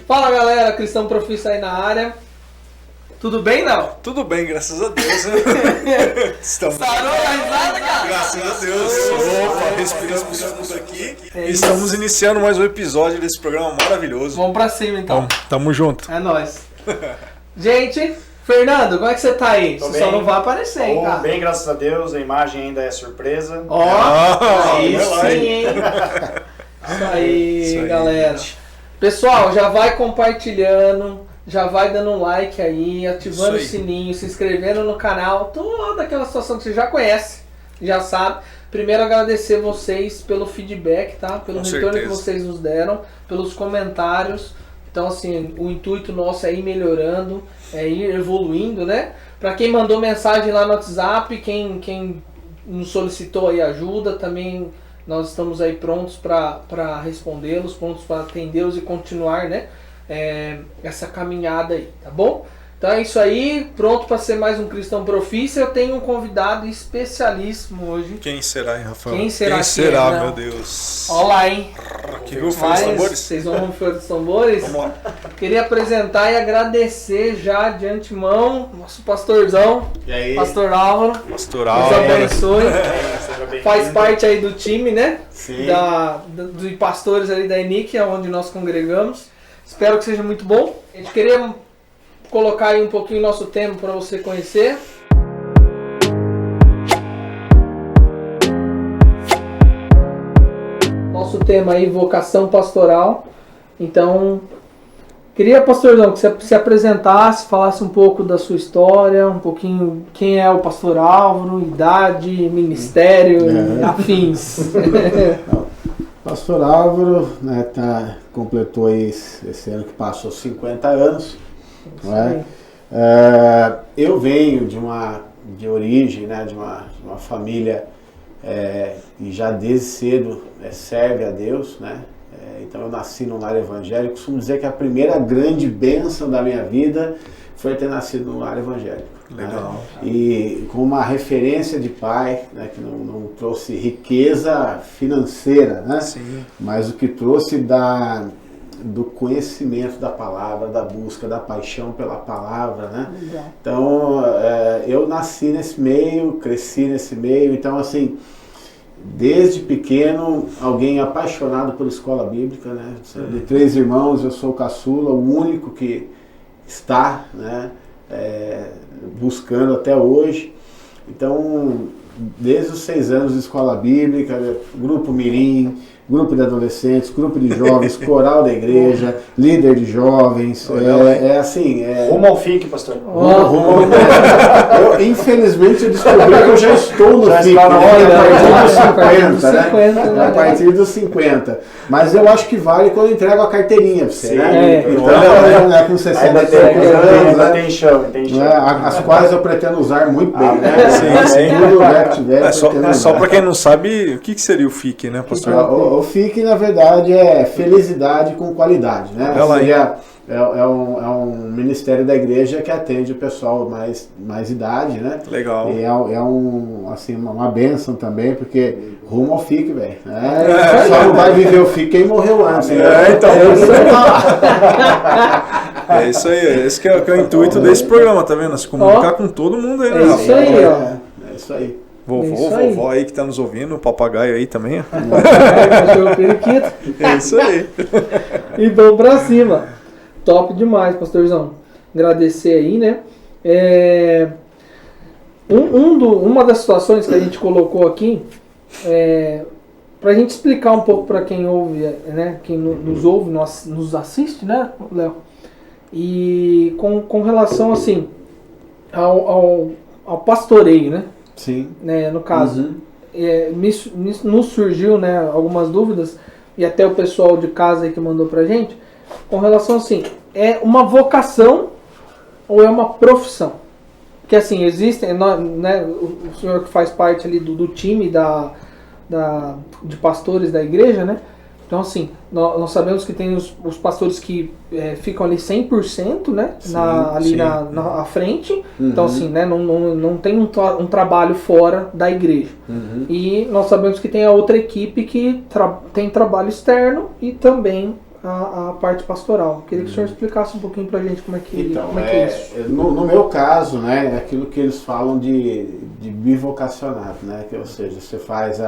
Fala galera, Cristão Profissa aí na área. Tudo bem, não? Tudo bem, graças a Deus. Estamos... Sarou a risada, cara? Graças a Deus. Opa, respiramos fundo aqui. Estamos iniciando mais um episódio desse programa maravilhoso. Vamos pra cima então. Então, tamo junto. É nóis. Gente, Fernando, como é que você tá aí? Tô Você bem. só não vai aparecer, hein, cara? Bem, graças a Deus, a imagem ainda é surpresa. Ó, aí vai lá, sim, hein? hein? Isso aí, Isso aí, galera. gente. Pessoal, já vai compartilhando, já vai dando um like aí, ativando o Isso aí. sininho, se inscrevendo no canal, toda aquela situação que você já conhece, já sabe. Primeiro agradecer vocês pelo feedback, tá? Pelo Com retorno certeza. que vocês nos deram, pelos comentários. Então, assim, o intuito nosso é ir melhorando, é ir evoluindo, né? Pra quem mandou mensagem lá no WhatsApp, quem nos solicitou aí ajuda, também nós estamos aí prontos para respondê-los, prontos para atendê-los e continuar, né? Essa caminhada aí, tá bom? Então é isso aí, pronto para ser mais um Cristão Profissa. Eu tenho um convidado especialíssimo hoje. Quem será, hein, Rafael? Quem será que será, é, meu não? Deus? Olha lá, hein? Que rufem os tambores? Vocês vão rufar os tambores? Vamos lá. Queria apresentar e agradecer já de antemão nosso pastorzão, E aí? Pastor Álvaro. Pastoral. Deus abençoe. Seja bem-vindo. Faz parte aí do time, né? Sim. Dos pastores ali da ENIC, onde nós congregamos. Espero que seja muito bom. A gente queria colocar aí um pouquinho nosso tema para você conhecer. Nosso tema aí, vocação pastoral. Então, queria, pastorzão, que você se apresentasse, falasse um pouco da sua história, um pouquinho quem é o pastor Álvaro, idade, ministério e afins. Pastor Álvaro, né, completou aí esse ano que passou 50 anos. Não é? Eu venho de origem, né, de uma família que já desde cedo serve a Deus, né? Então eu nasci num lar evangélico. Costumo dizer que a primeira grande bênção da minha vida foi ter nascido num lar evangélico. Legal. Né? E com uma referência de pai, né, que não trouxe riqueza financeira, né? Sim. Mas o que trouxe do conhecimento da palavra, da busca, da paixão pela palavra, né? Legal. Então, eu nasci nesse meio, cresci nesse meio, então assim, desde pequeno, alguém apaixonado por escola bíblica, né? De 3 irmãos, eu sou o caçula, o único que está, né, buscando até hoje. Então, desde os 6 anos de escola bíblica, grupo mirim, grupo de adolescentes, grupo de jovens, coral da igreja, líder de jovens, assim... Rumo ao FIC, pastor. Infelizmente eu descobri que eu já estou no Já FIC, está na a hora, partir dos 50, né? né? A partir dos 50. Mas eu acho que vale quando entrego a carteirinha pra você, Sim, né? então, Então, né, com 60 Ainda tem anos, ainda tem chão, tem chão. né, as quais eu pretendo usar muito bem, né? Sim, sim. Tudo, né, que tiver, eu Só pretendo para usar. quem não sabe, o que seria o FIC, né, pastor? O FIC, na verdade, é felicidade com qualidade, né? Olha lá, Seria, é um ministério da igreja que atende o pessoal mais idade, né? Legal. E assim, uma bênção também, porque rumo ao FIC, velho. Só não vai viver o FIC quem morreu antes. Né? Então. Você tá lá. É isso aí, esse que é o intuito desse programa, tá vendo? Se comunicar com todo mundo aí, né? É isso aí, ó. É isso aí. Vovô, isso aí. vovó aí que tá nos ouvindo, o papagaio aí também. Cachorro periquito. É isso aí. E vamos pra cima. Top demais, pastorzão. Agradecer aí, né? Uma das situações que a gente colocou aqui, pra gente explicar um pouco pra quem ouve, né? Quem nos ouve, nos assiste, né, Léo? E com relação, assim, ao pastoreio, né? Sim. No caso. nos surgiu, né, algumas dúvidas, e até o pessoal de casa aí que mandou pra gente, com relação assim, é uma vocação ou é uma profissão? Porque assim, existem, né, o senhor que faz parte ali do time de pastores da igreja, né? Então assim, nós sabemos que tem os pastores que ficam ali 100%, né? Na frente. Uhum. Então assim, né, não tem um trabalho fora da igreja. Uhum. E nós sabemos que tem a outra equipe que tem trabalho externo e também a parte pastoral. Queria que o senhor explicasse um pouquinho pra gente como é que é isso. No meu caso, né, é aquilo que eles falam de bivocacionado, né? Que, ou seja, você faz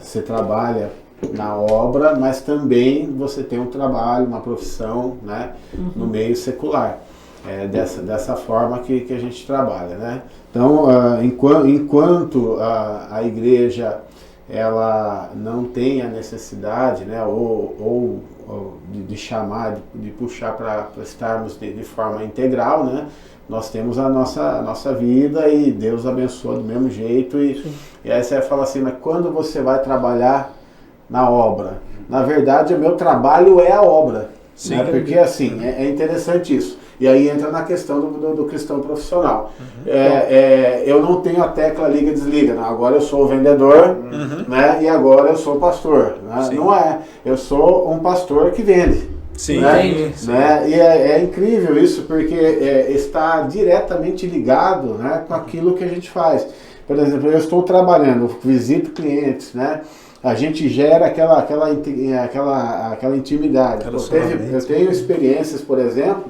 você trabalha na obra, mas também você tem um trabalho, uma profissão, né, no meio secular. Dessa forma que a gente trabalha, né? Então, enquanto a igreja ela não tem a necessidade, né, ou de chamar, de puxar para estarmos de forma integral, né? Nós temos a nossa vida e Deus abençoa do mesmo jeito. E aí você vai falar assim, mas quando você vai trabalhar na obra? Na verdade, o meu trabalho é a obra. Sim. Né? Porque assim, é interessante isso. E aí entra na questão do cristão profissional. Eu não tenho a tecla liga-desliga. Né? Agora eu sou o vendedor, né? E agora eu sou o pastor. Né? Não é. Eu sou um pastor que vende. Sim. Né? Né? E é incrível isso, porque está diretamente ligado, né, com aquilo que a gente faz. Por exemplo, eu estou trabalhando, eu visito clientes, né? A gente gera aquela intimidade. Eu tenho experiências, por exemplo,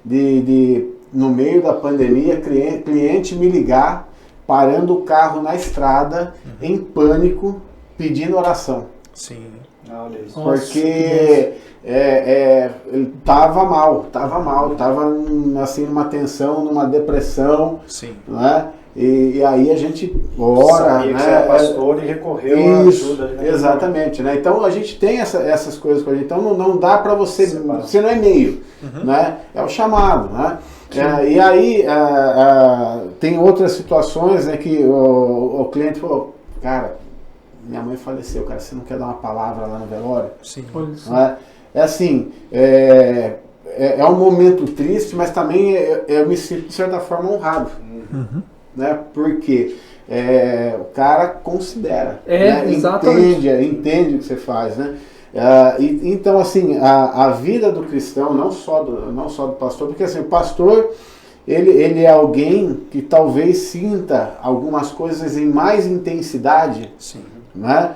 de no meio da pandemia, cliente me ligar, parando o carro na estrada, em pânico, pedindo oração. Sim. Olha isso. Porque ele estava mal, assim, numa tensão, numa depressão. Sim. Né? E aí a gente ora, sabia né? Que você era pastor e recorreu à ajuda. Né? Exatamente, né? Então a gente tem essas coisas com a gente. Então não dá para você não é meio, né? É o chamado, né? E aí tem outras situações, né, que o cliente falou, cara, minha mãe faleceu, cara, você não quer dar uma palavra lá no velório? Sim. Não é? É assim, é um momento triste, mas também eu me sinto de certa forma honrado. Né? Porque o cara considera, né? entende o que você faz, né? Então assim, a vida do cristão, não só do pastor, porque assim, o pastor ele é alguém que talvez sinta algumas coisas em mais intensidade. Sim. Né?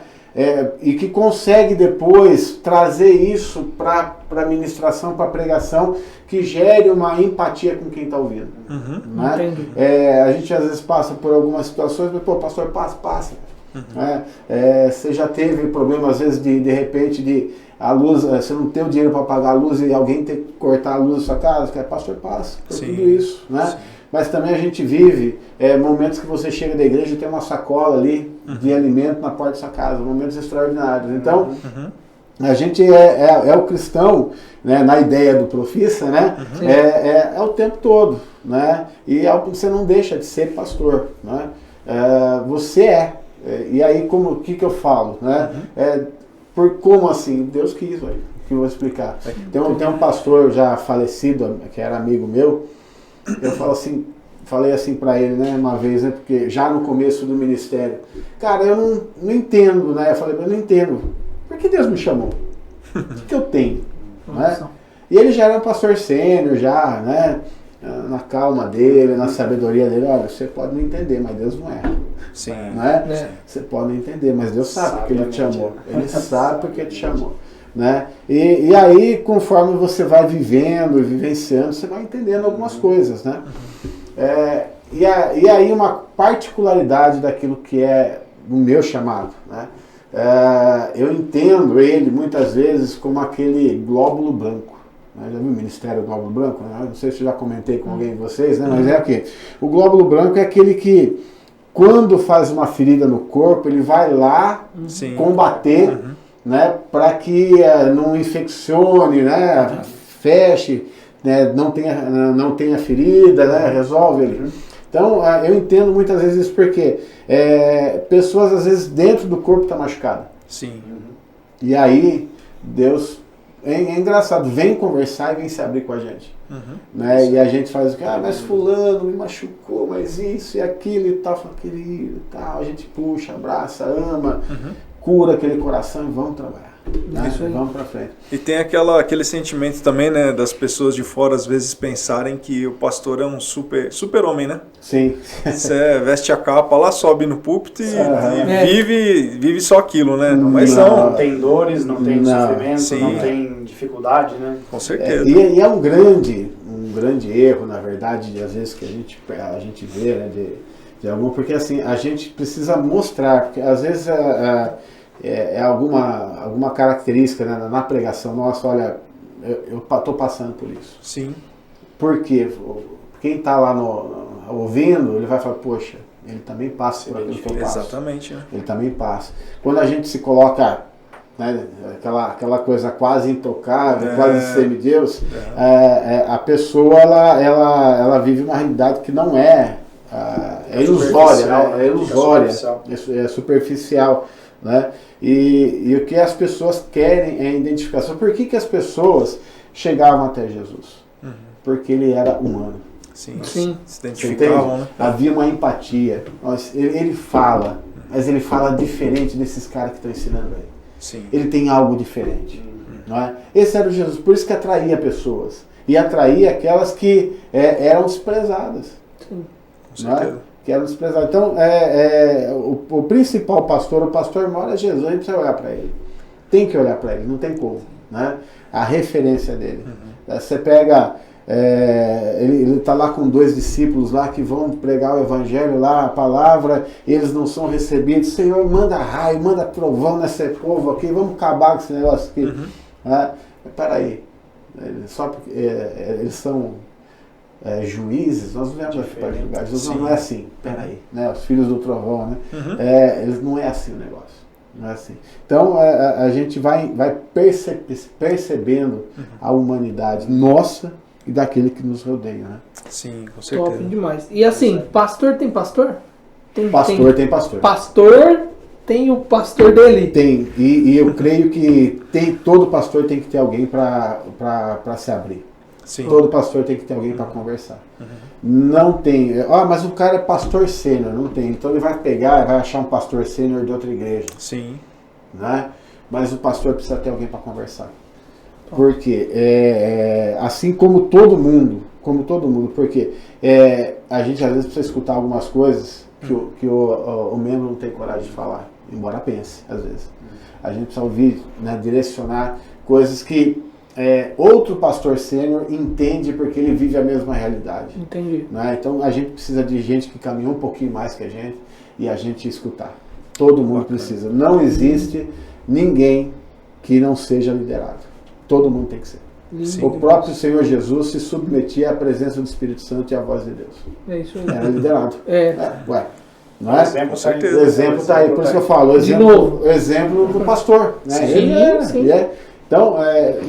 E que consegue depois trazer isso para a ministração, para a pregação, que gere uma empatia com quem está ouvindo. Né? A gente às vezes passa por algumas situações, mas, pô, pastor, passa. Né? Você já teve problema, às vezes, de repente, a luz, você não tem o dinheiro para pagar a luz e alguém tem que cortar a luz da sua casa, pastor, passa por tudo isso. Né? Sim. Mas também a gente vive momentos que você chega da igreja e tem uma sacola ali de alimento na porta da sua casa, momentos extraordinários. Então, a gente é o cristão, né, na ideia do profissa, né, é o tempo todo. Né, e você não deixa de ser pastor. Né, você é. E aí, o que eu falo? Né, como assim? Deus quis, velho, que eu vou explicar. Tem um pastor já falecido, que era amigo meu. Eu falei assim pra ele, né, uma vez, né, porque já no começo do ministério, cara, eu não entendo, né, eu falei, eu não entendo, por que Deus me chamou? O que eu tenho? Né? E ele já era um pastor sênior, já, né, na calma dele, na sabedoria dele, olha, você pode não entender, mas Deus não é. Sim. Né? Você pode não entender, mas Deus sabe porque Ele te chamou. Ele sabe porque Ele te chamou. Né? E aí, conforme você vai vivendo e vivenciando, você vai entendendo algumas coisas. Né? E aí uma particularidade daquilo que é o meu chamado. Né? Eu entendo ele muitas vezes como aquele glóbulo branco. Né? Já viu o Ministério do Glóbulo Branco? Né? Não sei se eu já comentei com alguém de vocês, né? Mas é aqui. O glóbulo branco é aquele que, quando faz uma ferida no corpo, ele vai lá combater, né, para que não infeccione, né, feche, né, não tenha ferida, né, resolve ele. Então, eu entendo muitas vezes isso porque pessoas, às vezes, dentro do corpo estão machucadas. Sim. E aí, Deus, é engraçado, vem conversar e vem se abrir com a gente. Né? E a gente faz o que? Mas fulano me machucou, mas isso e aquilo e tal. Fala, querido e tal. A gente puxa, abraça, ama, cura aquele coração e vamos trabalhar. Né? Vamos pra frente. E tem aquele sentimento também, né, das pessoas de fora às vezes pensarem que o pastor é um super-homem, né? Sim. Você veste a capa lá, sobe no púlpito e vive só aquilo, né? Mas não tem dores, não tem sofrimento, sim, não tem dificuldade, né? Com certeza. E é um grande erro, na verdade, às vezes que a gente vê, né, de algum, porque assim, a gente precisa mostrar, porque às vezes alguma característica, né, na pregação nossa, olha, eu estou passando por isso. Sim. Por quê? Quem está lá ouvindo, ele vai falar, poxa, ele também passa por aquilo que eu passo. Exatamente. Né? Ele também passa. Quando a gente se coloca, né, aquela coisa quase intocável, quase semideus, a pessoa ela vive uma realidade que não é ilusória, né? É ilusória, é superficial. Né? E o que as pessoas querem é identificação. Por que as pessoas chegavam até Jesus? Porque ele era humano. Sim. Se identificavam, né? Havia uma empatia. Ele fala, mas ele fala diferente desses caras que estão ensinando ele. Sim. Ele tem algo diferente. Não é? Esse era o Jesus, por isso que atraía pessoas. E atraía aquelas que eram desprezadas. Sim. Com certeza. Que eram desprezadas. Então, o principal pastor, o pastor maior é Jesus, a gente precisa olhar para ele. Tem que olhar para ele, não tem como. Né? A referência dele. Você pega, ele está lá com 2 discípulos lá que vão pregar o evangelho lá, a palavra, eles não são recebidos. Senhor, manda raio, manda trovão nesse povo aqui, vamos acabar com esse negócio aqui. Né? Peraí, só porque eles são... juízes, nós não viemos aqui para julgar. Jesus não é assim, peraí, né? Os filhos do trovão, né? Eles não é assim o negócio, não é assim. Então a gente vai percebendo a humanidade nossa e daquele que nos rodeia, né? Sim, com certeza. Top demais. E assim, pastor tem pastor? Pastor tem pastor. Pastor tem o pastor dele? Tem, e eu creio que todo pastor tem que ter alguém para se abrir. Sim. Todo pastor tem que ter alguém para conversar. Não tem, mas o cara é pastor sênior, não tem. Então ele vai pegar, vai achar um pastor sênior de outra igreja. Sim. Né? Mas o pastor precisa ter alguém para conversar. Porque assim como todo mundo, porque a gente às vezes precisa escutar algumas coisas que o membro não tem coragem de falar, embora pense, às vezes. A gente precisa ouvir, né, direcionar coisas que outro pastor sênior entende porque ele vive a mesma realidade. Entendi. Né? Então a gente precisa de gente que caminhou um pouquinho mais que a gente e a gente escutar. Todo mundo precisa. Não existe ninguém que não seja liderado. Todo mundo tem que ser. Sim. O próprio Senhor Jesus se submetia à presença do Espírito Santo e à voz de Deus. É isso aí. Era liderado. Ué. Não é? O exemplo está aí, por isso que eu falo. O exemplo do pastor. Né? Sim, ele era, sim. Então,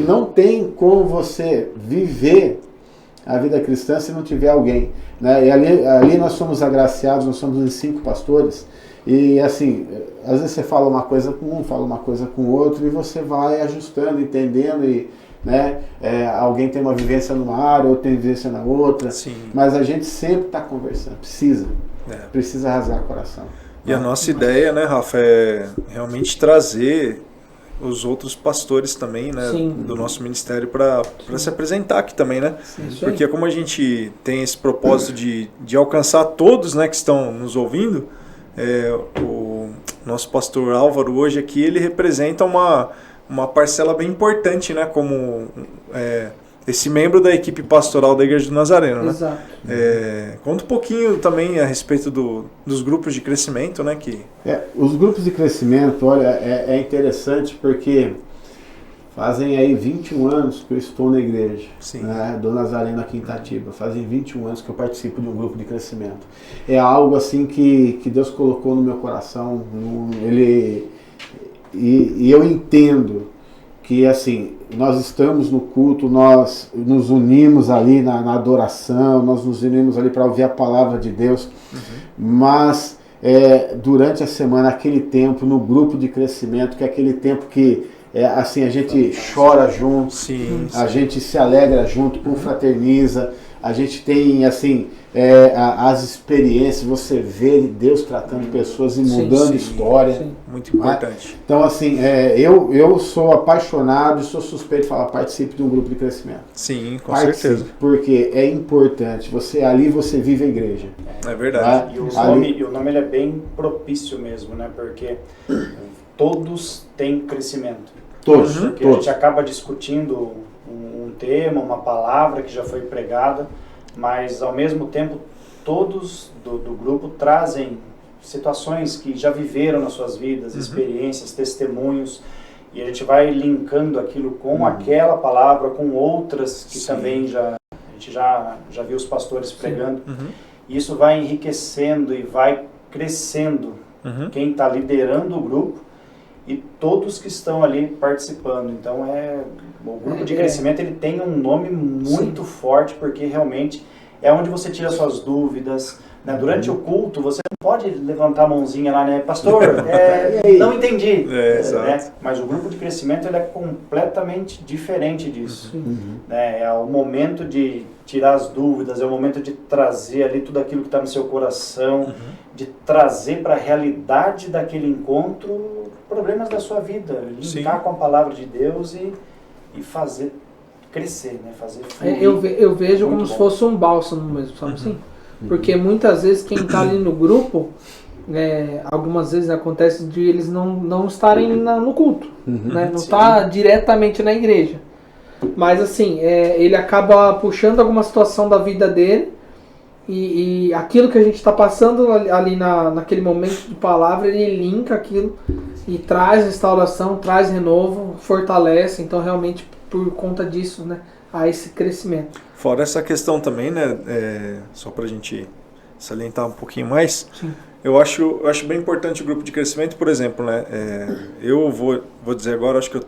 não tem como você viver a vida cristã se não tiver alguém. Né? E ali nós somos agraciados, nós somos os 5 pastores. E assim, às vezes você fala uma coisa com um, fala uma coisa com o outro, e você vai ajustando, entendendo. E, né, alguém tem uma vivência numa área, outro tem vivência na outra. Sim. Mas a gente sempre está conversando, precisa rasgar o coração. E a nossa ideia, né, Rafa, é realmente trazer os outros pastores também, né, do nosso ministério para se apresentar aqui também, né? Sim, porque como a gente tem esse propósito de alcançar todos, né, que estão nos ouvindo, o nosso pastor Álvaro hoje aqui, ele representa uma parcela bem importante, né, como esse membro da equipe pastoral da Igreja do Nazareno, né? Exato. Conta um pouquinho também a respeito dos grupos de crescimento, né? Os grupos de crescimento, olha, é interessante porque fazem aí 21 anos que eu estou na igreja, né, do Nazareno aqui em Itatiba. Fazem 21 anos que eu participo de um grupo de crescimento. É algo assim que Deus colocou no meu coração, e eu entendo que assim, nós estamos no culto, nós nos unimos ali na adoração, nós nos unimos ali para ouvir a palavra de Deus, mas durante a semana, aquele tempo no grupo de crescimento, que é aquele tempo que assim, a gente chora junto, a gente se alegra junto, confraterniza, a gente tem assim as experiências, você vê Deus tratando pessoas e mudando história. Sim. Muito importante. Então assim, eu sou apaixonado e sou suspeito de falar, participe de um grupo de crescimento. Sim, com certeza. Porque é importante, ali você vive a igreja. É verdade. E o nome ele é bem propício mesmo, né? Porque todos têm crescimento. Todos. Porque a gente acaba discutindo um tema, uma palavra que já foi pregada, mas ao mesmo tempo todos do grupo trazem situações que já viveram nas suas vidas, experiências, testemunhos, e a gente vai linkando aquilo com aquela palavra, com outras que também a gente já viu os pastores pregando, e isso vai enriquecendo e vai crescendo quem está liderando o grupo e todos que estão ali participando. Então o grupo de crescimento ele tem um nome muito forte, porque realmente é onde você tira suas dúvidas, né? Durante o culto você não pode levantar a mãozinha lá, né? Pastor, não entendi, né? Mas o grupo de crescimento ele é completamente diferente disso, né? É o momento de tirar as dúvidas, é o momento de trazer ali tudo aquilo que está no seu coração, de trazer para a realidade daquele encontro problemas da sua vida, linkar com a palavra de Deus e fazer crescer, né? Fazer fluir. Eu vejo Muito como bom. se fosse um bálsamo mesmo, sabe assim? Porque muitas vezes quem está ali no grupo, algumas vezes acontece de eles não estarem no culto, né? Não está diretamente na igreja. Mas assim, ele acaba puxando alguma situação da vida dele e aquilo que a gente está passando ali naquele momento de palavra, ele linka aquilo e traz restauração, traz renovo, fortalece. Então realmente por conta disso, né, há esse crescimento. Fora essa questão também, né, só para a gente salientar um pouquinho mais, eu acho bem importante o grupo de crescimento, por exemplo, né, eu vou dizer agora, acho que eu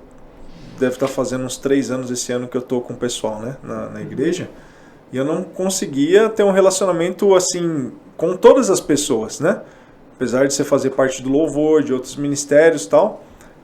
deve estar fazendo uns 3 anos esse ano que eu estou com o pessoal, né, na igreja, e eu não conseguia ter um relacionamento assim com todas as pessoas, né, apesar de você fazer parte do louvor, de outros ministérios e tal,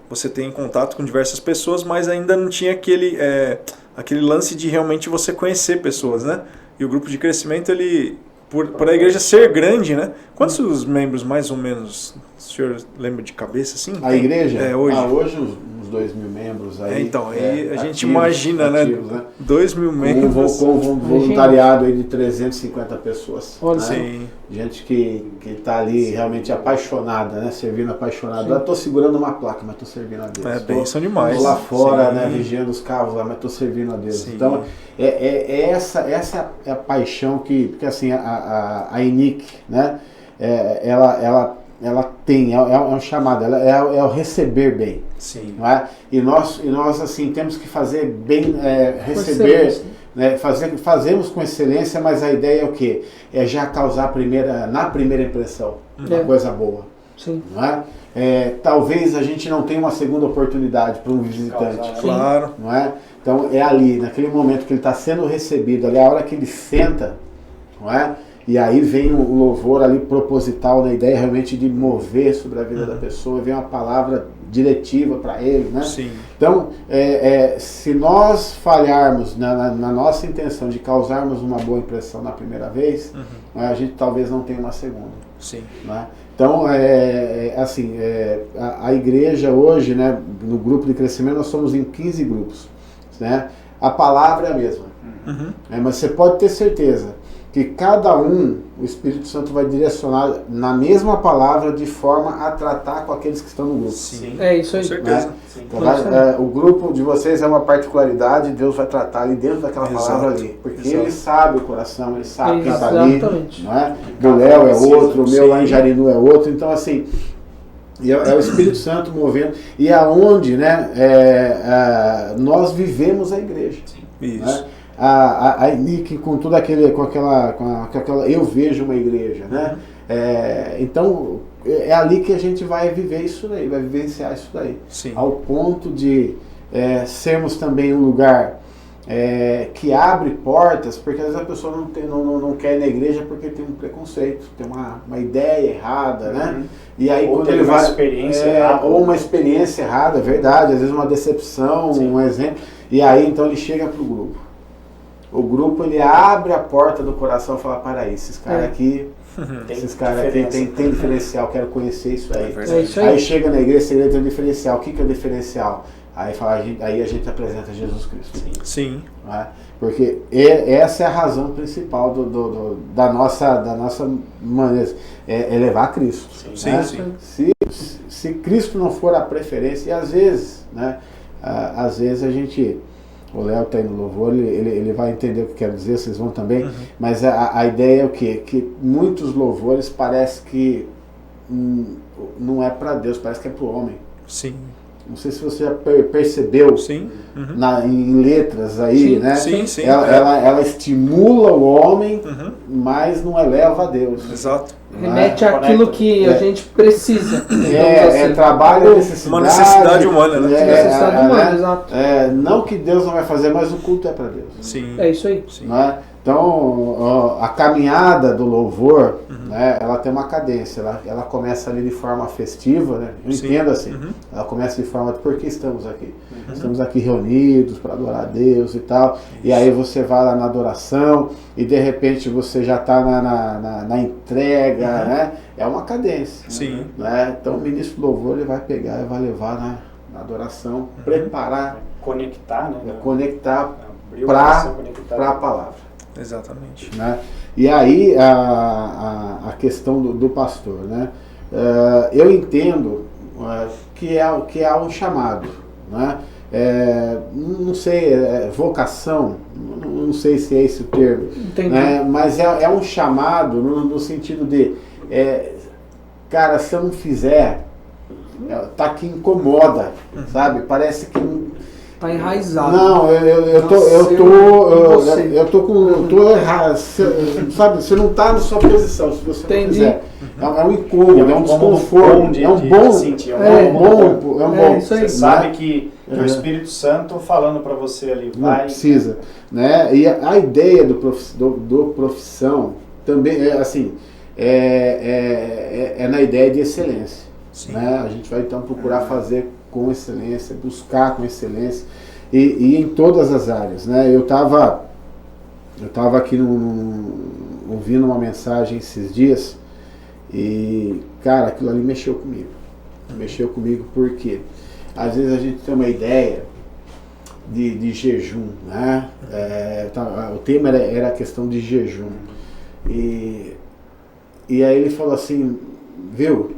você tem contato com diversas pessoas, mas ainda não tinha aquele lance de realmente você conhecer pessoas, né? E o grupo de crescimento, ele, por a igreja ser grande, né? Quantos membros, mais ou menos, o senhor lembra de cabeça, assim? A igreja? Hoje. Hoje uns 2.000 membros aí. Então, aí a gente ativos, imagina, ativos, né? 2.000 membros. Com um voluntariado aí de 350 pessoas. Olha, né? Sim. Gente que está ali realmente apaixonada, né? Servindo apaixonada. Eu estou segurando uma placa, mas estou servindo a Deus. Bênção demais. Estou lá fora, Sim. né? Vigiando os carros lá, mas estou servindo a Deus. Sim. Então, essa é a paixão porque assim, a ENIC, né? Ela tem, é um chamado, é o receber bem. Sim. Não é? E nós assim, temos que fazer bem, receber, né? Fazemos com excelência, mas a ideia é o quê? É já causar na primeira impressão uma coisa boa. Sim. Não é? Talvez a gente não tenha uma segunda oportunidade para um visitante. Claro. Não é? Então é ali, naquele momento que ele está sendo recebido, ali a hora que ele senta, não é? E aí vem o louvor ali proposital, na ideia realmente de mover sobre a vida da pessoa, vem uma palavra diretiva para ele, né? Sim. Então, se nós falharmos na nossa intenção de causarmos uma boa impressão na primeira vez, a gente talvez não tenha uma segunda. Sim. Né? Então, a igreja hoje, né, no grupo de crescimento, nós somos em 15 grupos. Né? A palavra é a mesma. Mas você pode ter certeza que cada o Espírito Santo vai direcionar na mesma palavra de forma a tratar com aqueles que estão no grupo. Sim. É isso aí. Com certeza. Né? Então, o grupo de vocês é uma particularidade, Deus vai tratar ali dentro daquela palavra ali. Porque Ele sabe o coração, Ele sabe quem está ali. Não é? Do Léo é outro, o meu lá em Jarinu é outro. Então, assim, é o Espírito Santo movendo. E é onde, né, nós vivemos a igreja. Isso. Né? A ENIC com tudo com aquela eu vejo uma igreja, né? Então é ali que a gente vai viver isso daí, vai vivenciar isso daí. Sim. Ao ponto de sermos também um lugar que abre portas, porque às vezes a pessoa não quer ir na igreja porque tem um preconceito, tem uma ideia errada, né? E aí, ou quando teve ele uma vai, experiência errada. ou uma experiência errada, é verdade, às vezes uma decepção, Sim. um exemplo, e aí então ele chega pro grupo. O grupo, ele abre a porta do coração e fala, para aí, esses caras aqui, tem diferencial, quero conhecer isso aí. É isso aí. Aí chega na igreja, você tem um diferencial. O que é o diferencial? Aí a gente apresenta Jesus Cristo. Sim. Né? Porque essa é a razão principal da nossa maneira, é levar a Cristo. Sim, né? sim. Se Cristo não for a preferência, e às vezes, né? Às vezes a gente, o Léo está aí no louvor, ele vai entender o que eu quero dizer, vocês vão também, mas a ideia é o quê? Que muitos louvores parece que não é para Deus, parece que é para o homem. Sim. Não sei se você já percebeu Sim. em letras aí, né? Sim, sim. Ela estimula o homem, mas não eleva a Deus. Exato. Remete àquilo que a gente precisa. Trabalho, necessidade. Uma necessidade humana, né? Necessidade humana, exato. Não que Deus não vai fazer, mas o culto é para Deus. Sim. É isso aí. Sim. Né? Então, a caminhada do louvor, né, ela tem uma cadência, ela começa ali de forma festiva, né? Eu entendo assim, ela começa de forma de porque estamos aqui. Estamos aqui reunidos para adorar a Deus e tal, e aí você vai lá na adoração e de repente você já está na entrega, né? É uma cadência. Sim. Né? Então o ministro do louvor, ele vai pegar e vai levar na adoração, preparar, Conectar, né? Conectar Abrir o coração, conectar. para a palavra. Exatamente. Né? E aí a questão do pastor, né? Eu entendo que é um chamado, né? Não sei, vocação, não sei se é esse o termo, né? Mas é um chamado no sentido de, cara, se eu não fizer, tá que incomoda, sabe? Parece que Tá enraizado. não, eu tô errado, sabe? Você não está na sua posição, se você não fizer. É um incômodo, é um desconforto, é um bom. Você sabe que o Espírito Santo falando para você ali, vai. Não precisa, né? E a ideia do profissão também é assim, é na ideia de excelência. Né? A gente vai então procurar fazer com excelência, buscar com excelência e em todas as áreas, né? Eu tava aqui ouvindo uma mensagem esses dias e, cara, aquilo ali mexeu comigo porque às vezes a gente tem uma ideia de jejum, né? O tema era a questão de jejum e aí ele falou assim, viu?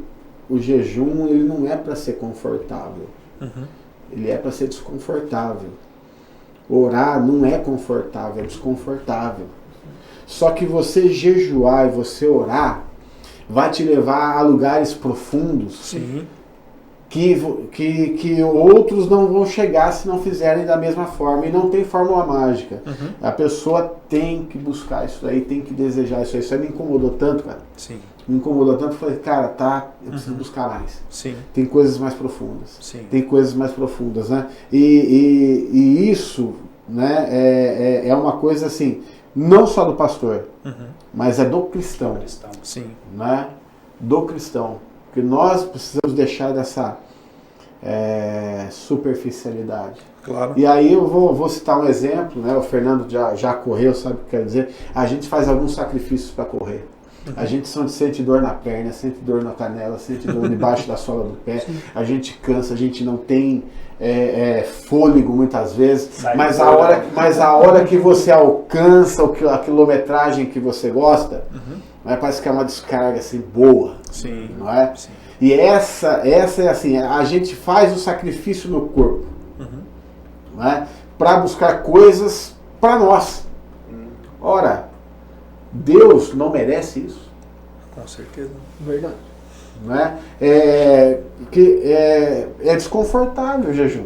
O jejum, ele não é para ser confortável. Ele é para ser desconfortável. Orar não é confortável, é desconfortável. Só que você jejuar e você orar vai te levar a lugares profundos que outros não vão chegar se não fizerem da mesma forma. E não tem fórmula mágica. A pessoa tem que buscar isso aí, tem que desejar isso aí. Isso aí me incomodou tanto, cara. Sim. Me incomodou tanto, falei, cara, eu preciso buscar mais. Sim. Tem coisas mais profundas. Sim. Tem coisas mais profundas, né? E isso, né, é uma coisa assim, não só do pastor, mas é do cristão. Sim. Né? Do cristão. Porque nós precisamos deixar dessa superficialidade. Claro. E aí eu vou citar um exemplo, né? O Fernando já correu, sabe o que quer dizer? A gente faz alguns sacrifícios para correr. A gente sente dor na perna, sente dor na canela, sente dor debaixo da sola do pé. A gente cansa, a gente não tem fôlego muitas vezes. Mas a hora que você alcança a quilometragem que você gosta, parece que é uma descarga assim boa. Sim. Não é? Sim. E essa é assim, a gente faz o sacrifício no corpo, não é? Para buscar coisas para nós. Ora, Deus não merece isso. Com certeza. Verdade. Não é? É desconfortável o jejum.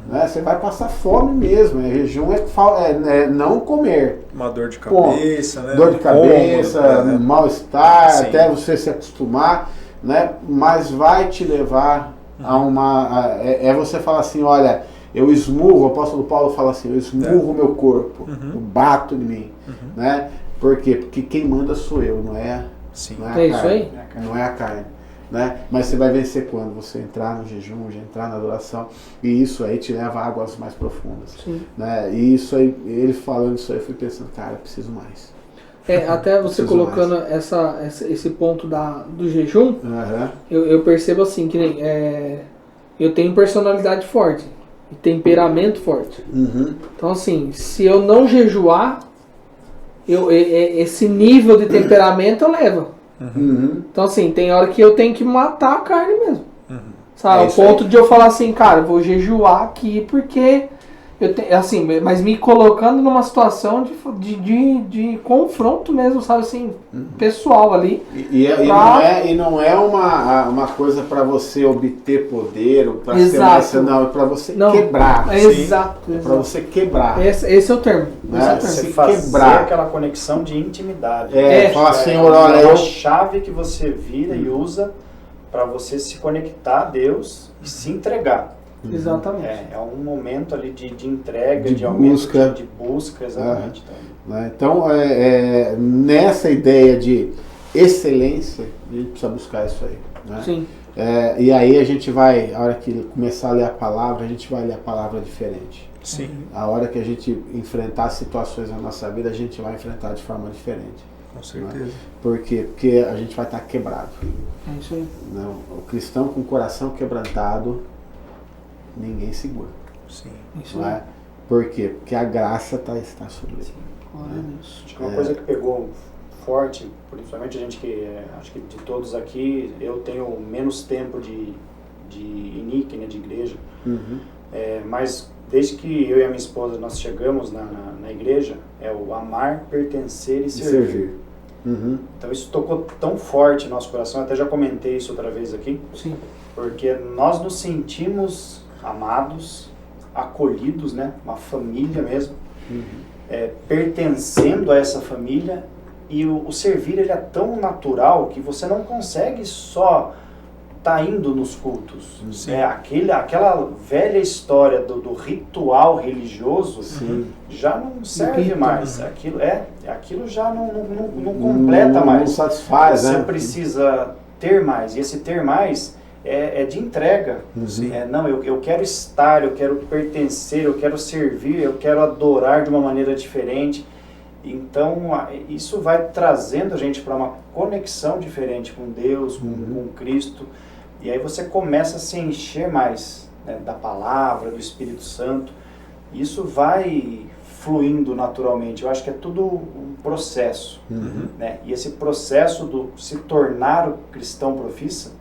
Né? Você vai passar fome mesmo. Jejum é não comer. Uma dor de cabeça, né? Dor de cabeça, mal-estar, Sim. até você se acostumar, né? Mas vai te levar a uma... você falar assim, olha, eu esmurro, o apóstolo Paulo fala assim, eu esmurro o meu corpo, eu bato em mim, né? Por quê? Porque quem manda sou eu, não é, Sim. não é a É isso carne, aí? não é a carne, né? Mas você vai vencer quando você entrar no jejum, entrar na adoração, e isso aí te leva a águas mais profundas, Sim. né? E isso aí, ele falando isso aí, eu fui pensando, cara, eu preciso mais. Até você Preciso colocando esse ponto do jejum, eu percebo assim, que nem, eu tenho personalidade forte e temperamento forte. Então assim, se eu não jejuar, esse nível de temperamento eu levo. Então assim, tem hora que eu tenho que matar a carne mesmo. Sabe? Ao ponto de eu falar assim, cara, eu vou jejuar aqui porque assim, mas me colocando numa situação de confronto mesmo, sabe assim, pessoal ali. E não é uma coisa para você obter poder, ou para ser não, é para você quebrar. Exato. É para você quebrar. Esse é o termo. Você fazer aquela conexão de intimidade. Falar, Senhor, olha, é uma chave que você vira e usa para você se conectar a Deus e se entregar. Exatamente. É um momento ali de entrega, de busca. De busca, exatamente. Então, nessa ideia de excelência, a gente precisa buscar isso aí. Né? Sim. E aí a gente vai, a hora que começar a ler a palavra, a gente vai ler a palavra diferente. Sim. A hora que a gente enfrentar situações na nossa vida, a gente vai enfrentar de forma diferente. Com certeza. Né? Por quê? Porque a gente vai estar quebrado. É isso aí. Não, o cristão com o coração quebrantado, ninguém segura. Sim. Isso Não aí. é? Por quê? Porque a graça está sobre ele. Glória a Deus. Acho que uma coisa que pegou forte, principalmente a gente que, acho que de todos aqui, eu tenho menos tempo de INIC, né, de igreja, mas desde que eu e a minha esposa nós chegamos na igreja, é o amar, pertencer e servir. Então isso tocou tão forte no nosso coração, até já comentei isso outra vez aqui, Sim. porque nós nos sentimos amados, acolhidos, né? Uma família mesmo, pertencendo a essa família, e o servir ele é tão natural que você não consegue só estar indo nos cultos. Aquela velha história do ritual religioso já não serve mais. Aquilo já não completa mais. Não satisfaz, você precisa ter mais, e esse ter mais é de entrega. Não, eu quero estar, eu quero pertencer, eu quero servir, eu quero adorar de uma maneira diferente. Então, isso vai trazendo a gente para uma conexão diferente com Deus, com Cristo. E aí você começa a se encher mais, né, da palavra, do Espírito Santo. Isso vai fluindo naturalmente. Eu acho que é tudo um processo. Né? E esse processo do se tornar o cristão profissa,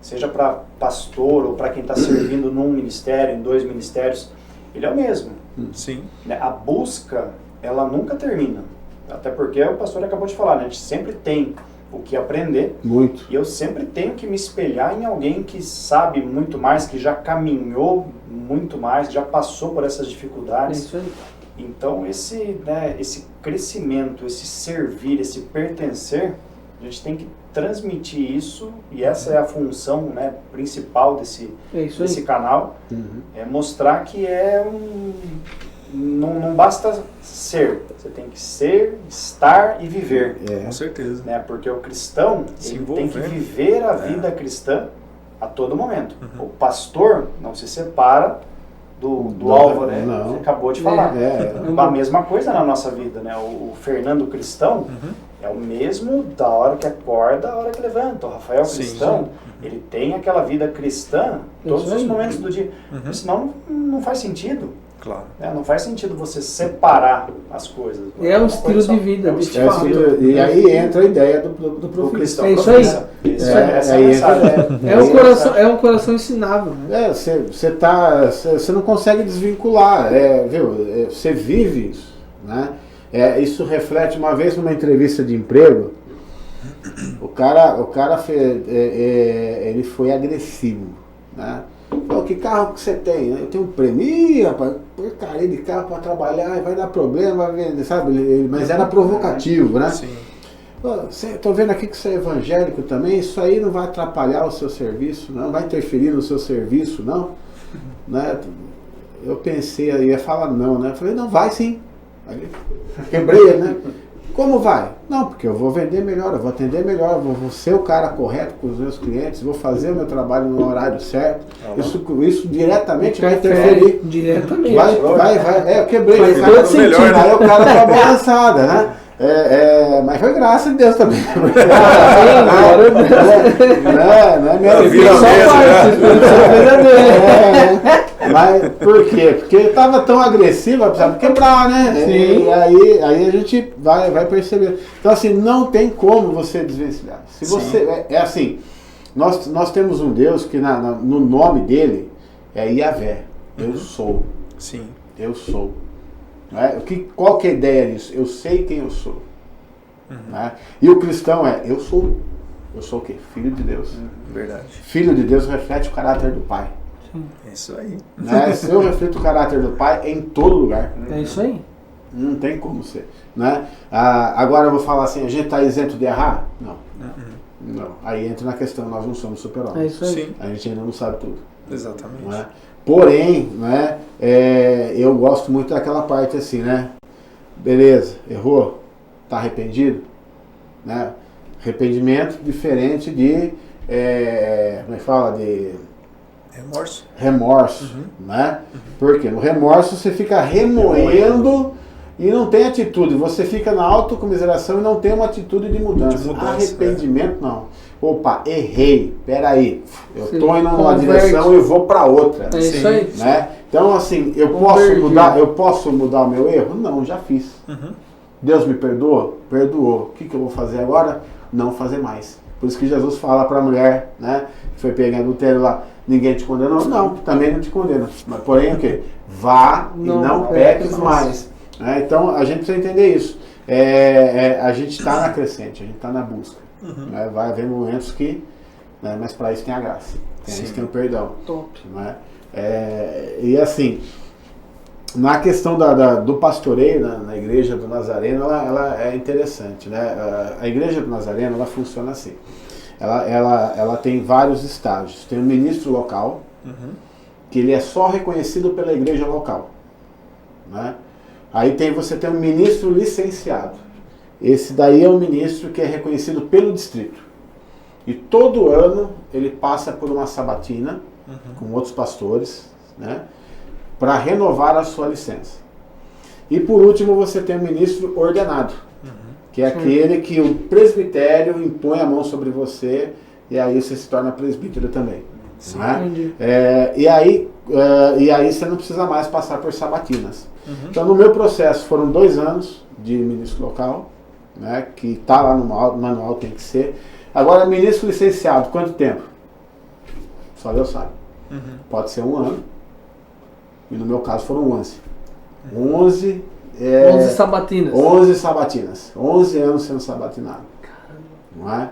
seja para pastor ou para quem está servindo num ministério, em 2 ministérios, ele é o mesmo. Sim. A busca, ela nunca termina. Até porque o pastor acabou de falar, né? A gente sempre tem o que aprender. Muito. E eu sempre tenho que me espelhar em alguém que sabe muito mais, que já caminhou muito mais, já passou por essas dificuldades. É isso aí. Então esse crescimento, esse servir, esse pertencer, a gente tem que transmitir isso, e essa é a função, né, principal desse canal, é mostrar que não basta ser, você tem que ser, estar e viver. Com certeza. Né? Porque o cristão ele tem que viver a vida cristã a todo momento. O pastor não se separa do Álvaro, né? Você acabou de falar. A mesma coisa na nossa vida, né? O Fernando cristão é o mesmo da hora que acorda, da hora que levanta. O Rafael cristão, ele tem aquela vida cristã todos os momentos do dia. Senão não faz sentido. Claro. Não faz sentido você separar as coisas. É um estilo de vida. E aí entra a ideia do cristão. É isso aí. É um coração ensinável. Né? Você não consegue desvincular. Você vive isso. Né? Isso reflete, uma vez numa entrevista de emprego, o cara ele foi agressivo. Né? Pô, que carro que você tem? Eu tenho um prêmio. Ih, rapaz, porcaria de carro para trabalhar, vai dar problema, vai vender, sabe? Mas era provocativo, né? Sim. Tô vendo aqui que você é evangélico também, isso aí não vai atrapalhar o seu serviço, não vai interferir no seu serviço, não? Né? eu pensei, eu ia falar não, né? Eu falei, não, vai sim. Aí, quebrei ele, né? Como vai? Não, porque eu vou vender melhor, eu vou atender melhor, vou ser o cara correto com os meus clientes, vou fazer o meu trabalho no horário certo. Isso diretamente vai interferir. Diretamente. Vai. Eu quebrei. Faz Aí todo sentido. Aí o cara tá balançada, né? Mas foi graça de Deus também. Não é minha vira Mas por quê? Porque estava tão agressiva, precisava quebrar, né? Sim. E aí a gente vai perceber. Então, assim, não tem como você desvencilhar. Se você, assim, nós temos um Deus que no nome dele é Yahvé. Eu sou. Sim. Eu sou. Né? Qual que é a ideia disso? Eu sei quem eu sou. Né? E o cristão eu sou. Eu sou o quê? Filho de Deus. Verdade. Filho de Deus reflete o caráter do Pai. É isso aí. Né? Se eu reflito o caráter do Pai em todo lugar. É isso aí. Não tem como ser. Né? Agora eu vou falar assim, a gente está isento de errar? Não. Não. Aí entra na questão, nós não somos super-homens. É isso aí. Sim, A gente ainda não sabe tudo. exatamente. Né? Porém, né, eu gosto muito daquela parte assim, né? Beleza, errou? Tá arrependido? Né? Arrependimento diferente de, como é que fala? De remorso, né? Porque no remorso você fica remoendo e não tem atitude. Você fica na autocomiseração e não tem uma atitude de mudança. Arrependimento, não. Opa, errei, peraí, eu estou indo numa direção e vou para outra. É isso aí. Né? Então, assim, eu posso mudar o meu erro? Não, já fiz. Deus me perdoa? Perdoou. O que eu vou fazer agora? Não fazer mais. Por isso que Jesus fala para a mulher, né, que foi pegar adultério lá, ninguém te condenou? Não, também não te condena. Mas porém o quê? Vá e não peques mais. Então, a gente precisa entender isso. A gente está na crescente, a gente está na busca. Né? Vai haver momentos que... Né, mas para isso tem a graça. Isso tem o perdão. Top. Né? E assim, na questão do pastoreio na igreja do Nazareno, ela é interessante. Né? A igreja do Nazareno, ela funciona assim. Ela tem vários estágios. Tem um ministro local, que ele é só reconhecido pela igreja local. Né? Aí você tem um ministro licenciado. Esse daí é um ministro que é reconhecido pelo distrito. E todo ano ele passa por uma sabatina com outros pastores, né, para renovar a sua licença. E por último você tem o ministro ordenado, que é aquele que o presbitério impõe a mão sobre você e aí você se torna presbítero também. Né? E aí você não precisa mais passar por sabatinas. Então no meu processo foram 2 anos de ministro local, né, que está lá no manual, tem que ser. Agora, ministro licenciado, quanto tempo? Só Deus sabe. Pode ser 1 ano. E no meu caso foram 11. 11 sabatinas. 11 sabatinas. 11 anos sendo sabatinado. Não é?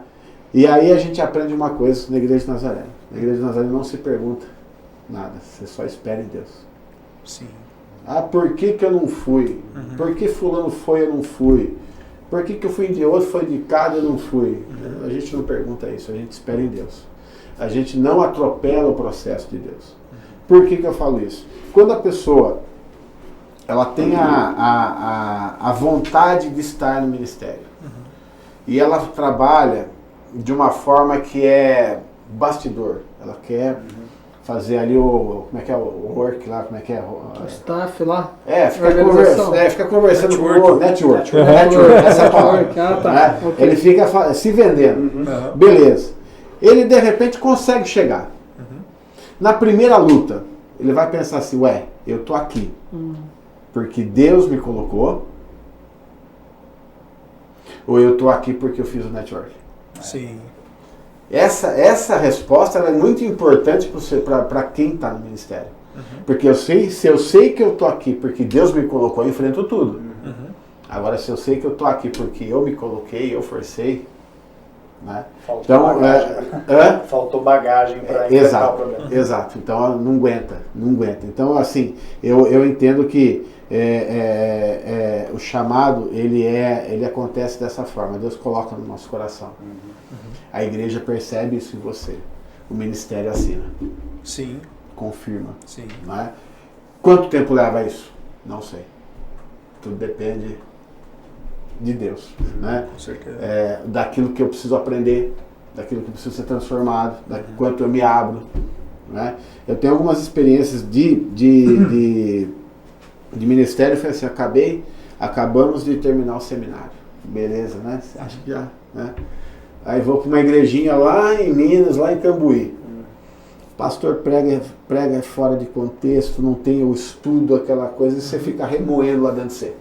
E aí a gente aprende uma coisa na Igreja de Nazaré. Na Igreja de Nazaré não se pergunta nada. Você só espera em Deus. Sim. Por que eu não fui? Por que fulano foi e eu não fui? Por que eu fui de outro, foi de cada e eu não fui? A gente não pergunta isso, a gente espera em Deus. A gente não atropela o processo de Deus. Por que eu falo isso? Quando a pessoa ela tem a vontade de estar no ministério e ela trabalha de uma forma que é bastidor, ela quer fazer ali como é que é o work lá, como é que é? O staff lá. Fica conversando com o network, essa palavra. Ele fica se vendendo. Beleza. Ele de repente consegue chegar. Na primeira luta, ele vai pensar assim, eu tô aqui porque Deus me colocou, ou eu tô aqui porque eu fiz o network? Sim. Essa resposta ela é muito importante para quem está no ministério. Porque se eu sei que eu estou aqui porque Deus me colocou, eu enfrento tudo. Agora, se eu sei que eu estou aqui porque eu me coloquei, eu forcei, né? Faltou bagagem para enfrentar o problema. Exato. Então, não aguenta. Então, assim, eu entendo que o chamado, ele acontece dessa forma. Deus coloca no nosso coração. A igreja percebe isso em você. O ministério assina. Sim. Confirma. Sim. Né? Quanto tempo leva isso? Não sei. Tudo depende de Deus, né? Com certeza. Daquilo que eu preciso aprender, daquilo que eu preciso ser transformado, quanto eu me abro, né? Eu tenho algumas experiências de ministério, foi assim, acabamos de terminar o seminário, beleza, né? Acho que já, né? Aí vou para uma igrejinha lá em Minas, lá em Cambuí. O pastor prega fora de contexto, não tem o estudo, aquela coisa, e você fica remoendo lá dentro de você.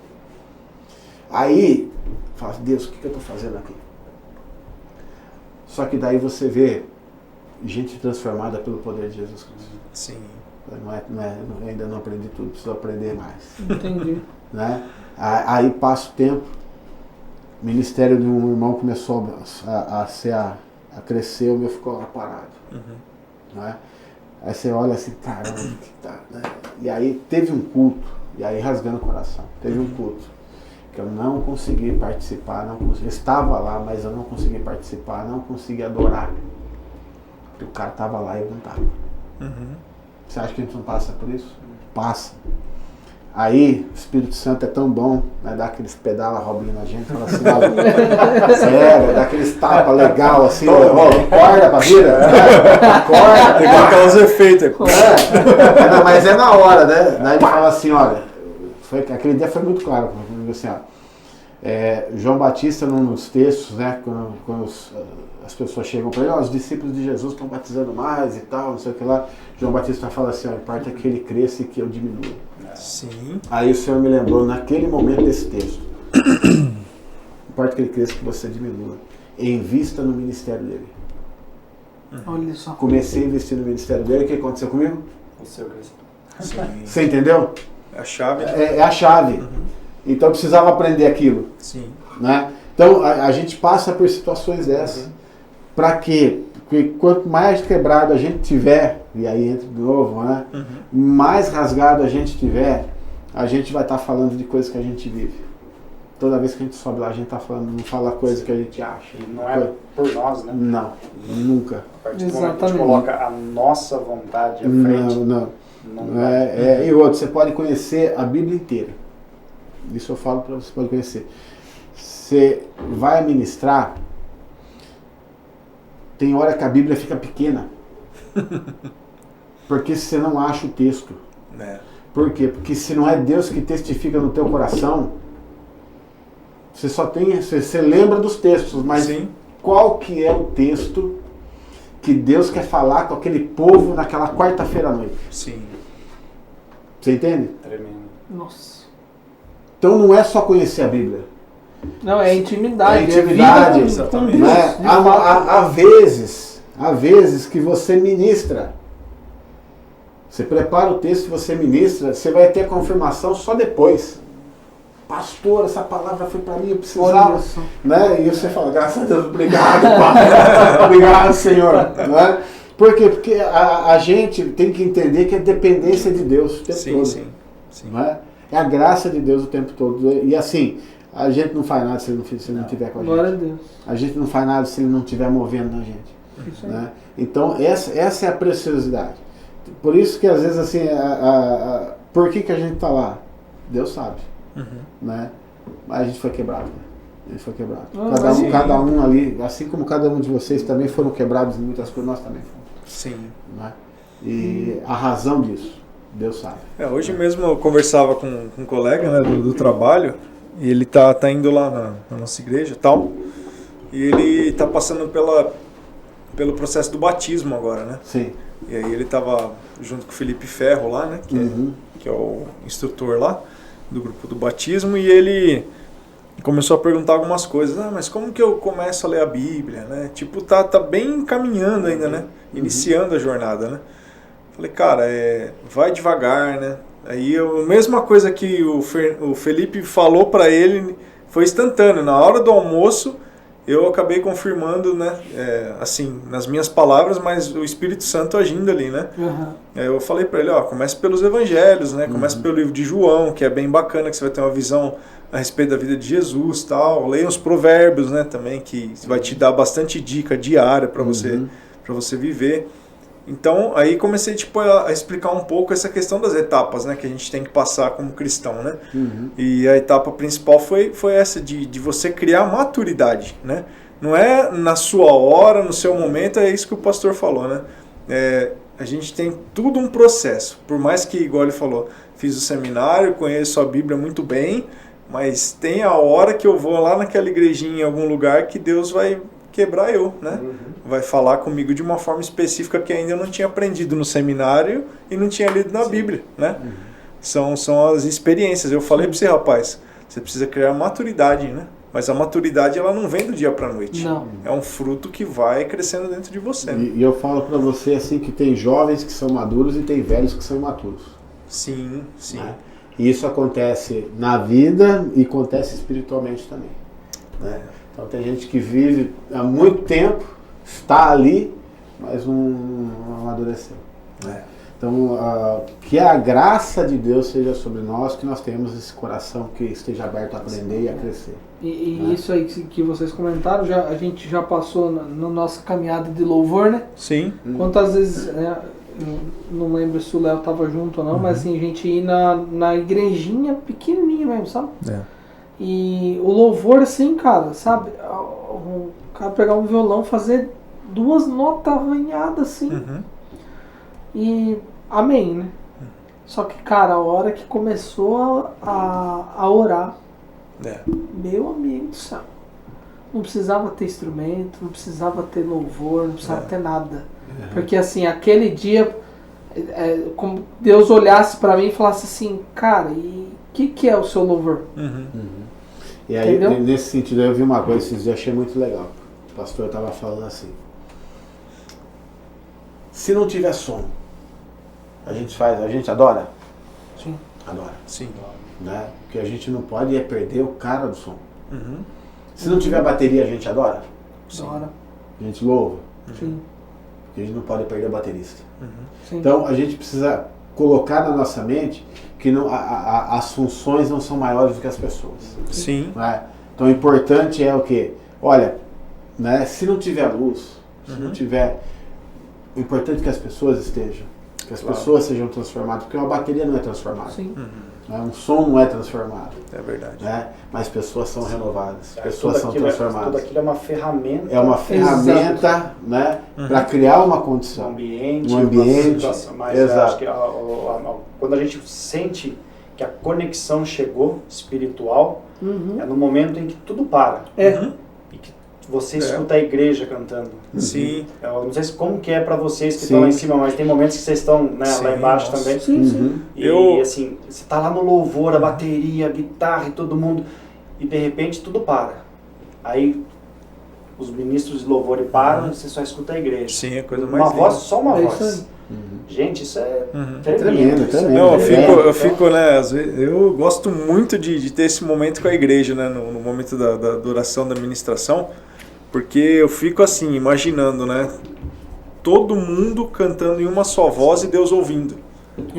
Aí, fala, Deus, o que eu estou fazendo aqui? Só que daí você vê gente transformada pelo poder de Jesus Cristo. Sim. Ainda não aprendi tudo, preciso aprender mais. Entendi. Né? Aí passa o tempo, o ministério de um irmão começou a crescer, o meu ficou lá parado. Né? Aí você olha assim, caramba, que tá, né? E aí teve um culto, e aí rasgando o coração, teve um culto que eu não consegui participar, eu estava lá, mas eu não consegui participar, não consegui adorar, porque o cara estava lá e eu não estava. Você acha que a gente não passa por isso? Passa. Aí o Espírito Santo é tão bom, né? Dá aqueles pedala Robinho na gente, fala assim, olha, sério, dá aqueles tapas legal assim, acorda pra vida, acorda, Tem que colocar os efeitos. mas é na hora, né? Daí ele fala assim, olha, aquele dia foi muito claro, assim, ó, João Batista, num dos textos, né, quando as pessoas chegam para ele, os discípulos de Jesus estão batizando mais e tal, não sei o que lá, João Batista fala assim, ó, importa que ele cresça e que eu diminua. Sim. Aí o Senhor me lembrou naquele momento desse texto. Importa que ele cresça, que você diminua. Invista no ministério dele. Olha só. Comecei a investir no ministério dele, o que aconteceu comigo? O seu crescimento. Sim. Você entendeu? É a chave. É a chave. Então eu precisava aprender aquilo. Sim. Né? Então a gente passa por situações dessas. Para quê? Porque quanto mais quebrado a gente tiver, e aí entra de novo, né? Mais rasgado a gente tiver, a gente vai estar falando de coisas que a gente vive. Toda vez que a gente sobe lá, a gente está falando, não fala coisa que a gente acha. E não é por nós, né? Não, nunca. A partir do momento que a gente coloca a nossa vontade à frente. Não. E outro, você pode conhecer a Bíblia inteira. Isso eu falo para você, pode conhecer. Você vai ministrar, tem hora que a Bíblia fica pequena. Porque você não acha o texto. Por quê? Porque se não é Deus que testifica no teu coração, você lembra dos textos, mas qual que é o texto que Deus quer falar com aquele povo naquela quarta-feira à noite? Sim. Você entende? Tremendo. Nossa. Então não é só conhecer a Bíblia. Não, é intimidade. É intimidade, exatamente. Né? Há vezes que você ministra. Você prepara o texto que você ministra, você vai ter a confirmação só depois. Pastor, essa palavra foi para mim, eu precisava. Né? E você fala, graças a Deus, obrigado, Pai. Obrigado, Senhor. Né? Por quê? Porque a gente tem que entender que é dependência de Deus o tempo todo. Sim. Né? É a graça de Deus o tempo todo. E assim, a gente não faz nada se ele não estiver com a gente. Glória a Deus. A gente não faz nada se ele não estiver movendo na gente. Isso aí. Né? Então, essa é a preciosidade. Por isso que às vezes assim, por que a gente está lá? Deus sabe. Né? Mas a gente foi quebrado. Né? A gente foi quebrado. Cada um ali, assim como cada um de vocês também foram quebrados em muitas coisas, nós também fomos. Sim. Né? E a razão disso, Deus sabe. Hoje mesmo eu conversava com um colega, né, do trabalho, e ele tá indo lá na nossa igreja e tal, e ele tá passando pelo processo do batismo agora, né? Sim. E aí ele tava junto com o Felipe Ferro lá, né, que é o instrutor lá do grupo do batismo, e ele começou a perguntar algumas coisas. Mas como que eu começo a ler a Bíblia, né? Tipo, tá bem caminhando ainda, né? Iniciando a jornada, né? Falei, cara, vai devagar, né? Aí a mesma coisa que o Felipe falou para ele foi instantâneo. Na hora do almoço, eu acabei confirmando, né? Assim, nas minhas palavras, mas o Espírito Santo agindo ali, né? Eu falei para ele, comece pelos evangelhos, né? Comece pelo livro de João, que é bem bacana, que você vai ter uma visão a respeito da vida de Jesus, tal. Leia os provérbios, né? Também, que vai te dar bastante dica diária para você viver. Então, aí comecei tipo, a explicar um pouco essa questão das etapas, né, que a gente tem que passar como cristão, né? E a etapa principal foi essa, de você criar maturidade, né? Não é na sua hora, no seu momento, é isso que o pastor falou, né? A gente tem tudo um processo, por mais que, igual ele falou, fiz o seminário, conheço a Bíblia muito bem, mas tem a hora que eu vou lá naquela igrejinha em algum lugar que Deus vai quebrar eu, né? Vai falar comigo de uma forma específica que ainda eu não tinha aprendido no seminário e não tinha lido na Bíblia, né? São as experiências. Eu falei para você, rapaz, você precisa criar maturidade, né? Mas a maturidade, ela não vem do dia para a noite. Não. É um fruto que vai crescendo dentro de você. Né? E eu falo para você assim que tem jovens que são maduros e tem velhos que são imaturos. Sim. Né? E isso acontece na vida e acontece espiritualmente também. Né? Então tem gente que vive há muito tempo, está ali, mas não amadureceu. Então, que a graça de Deus seja sobre nós, que nós tenhamos esse coração que esteja aberto a aprender e a crescer. E isso aí que vocês comentaram, a gente já passou na nossa caminhada de louvor, né? Sim. Quantas vezes, eu não lembro se o Léo estava junto ou não, mas assim, a gente ia na igrejinha pequenininha mesmo, sabe? E o louvor assim, cara, sabe? O cara pegar um violão, fazer 2 notas arranhadas assim. E amém, né? Só que, cara, a hora que começou a orar, meu amigo do céu, não precisava ter instrumento, não precisava ter louvor, não precisava ter nada. Porque assim, aquele dia, como Deus olhasse pra mim e falasse assim, cara, e o que é o seu louvor? E aí, Entendeu? nesse sentido, eu vi uma coisa esses dias, achei muito legal. O pastor estava falando assim, se não tiver som, a gente adora? Sim. Adora. Sim. Né? Porque a gente não pode perder o cara do som. Se não tiver bateria, a gente adora? Adora. A gente louva? Sim. Porque a gente não pode perder o baterista. Sim. Então a gente precisa colocar na nossa mente que as funções não são maiores do que as pessoas. Sim. Né? Então o importante é o quê? Olha, né, se não tiver luz, se não tiver... O importante é que as pessoas estejam. Que as pessoas sejam transformadas. Porque uma bateria não é transformada. Sim. Um som não é transformado. É verdade. Né? Mas pessoas são renovadas, pessoas são Tudo transformadas. aquilo é uma ferramenta. É uma ferramenta, né, para criar uma condição. Um ambiente, uma situação. Mas eu acho que quando a gente sente que a conexão chegou espiritual, é no momento em que tudo para. E que você escuta a igreja cantando. Sim. Eu não sei como que é para vocês que estão lá em cima, mas tem momentos que vocês estão, né, lá embaixo também. Sim. E assim, você tá lá no louvor, a bateria, a guitarra e todo mundo, e de repente tudo para. Aí os ministros de louvor param e você só escuta a igreja. Sim, é a coisa mais uma linda. voz, só uma É voz. isso Gente, isso é Tremendo, isso é tremendo. Não, tremendo. eu fico, né, às vezes, eu gosto muito de ter esse momento com a igreja, né, no momento da adoração, da ministração, porque eu fico assim, imaginando, né, todo mundo cantando em uma só voz e Deus ouvindo,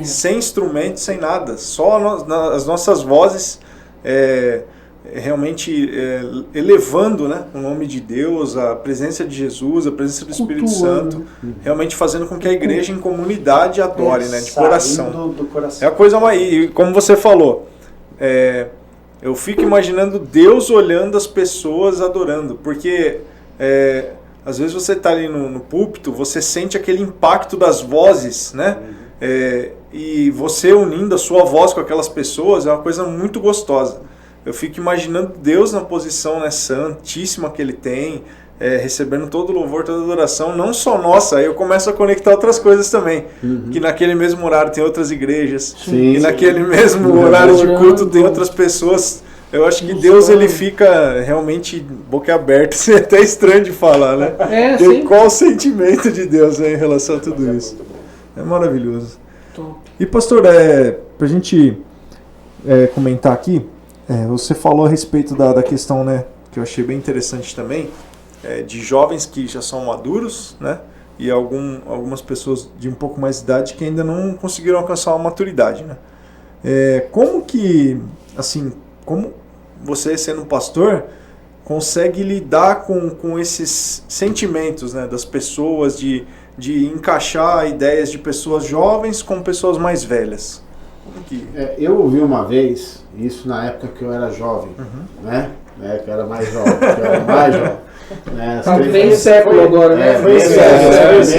sem instrumento, sem nada, só as nossas vozes realmente elevando, né, o nome de Deus, a presença de Jesus, a presença do Espírito Santo, realmente fazendo com que a igreja em comunidade adore, né, de coração. Do coração. É a coisa mais... E como você falou, eu fico imaginando Deus olhando as pessoas adorando, porque às vezes você está ali no púlpito, você sente aquele impacto das vozes, né? E você unindo a sua voz com aquelas pessoas é uma coisa muito gostosa. Eu fico imaginando Deus na posição, né, santíssima que Ele tem, recebendo todo o louvor, toda a adoração, não só nossa, aí eu começo a conectar outras coisas também, que naquele mesmo horário tem outras igrejas, e naquele mesmo horário de culto tem outras pessoas. Eu acho que Deus, ele fica realmente boquiaberto, é até estranho de falar, né? Sim. Qual o sentimento de Deus, né, em relação a tudo isso? É maravilhoso. Top. E pastor, pra gente comentar aqui, você falou a respeito da questão, né, que eu achei bem interessante também, de jovens que já são maduros, né, e algumas pessoas de um pouco mais de idade que ainda não conseguiram alcançar uma maturidade, né. Como que, assim, como você, sendo um pastor, consegue lidar com esses sentimentos, né, das pessoas de de encaixar ideias de pessoas jovens com pessoas mais velhas? Eu ouvi uma vez, isso na época que eu era jovem, né? Que eu era mais jovem, né? Meio século agora, né? Meio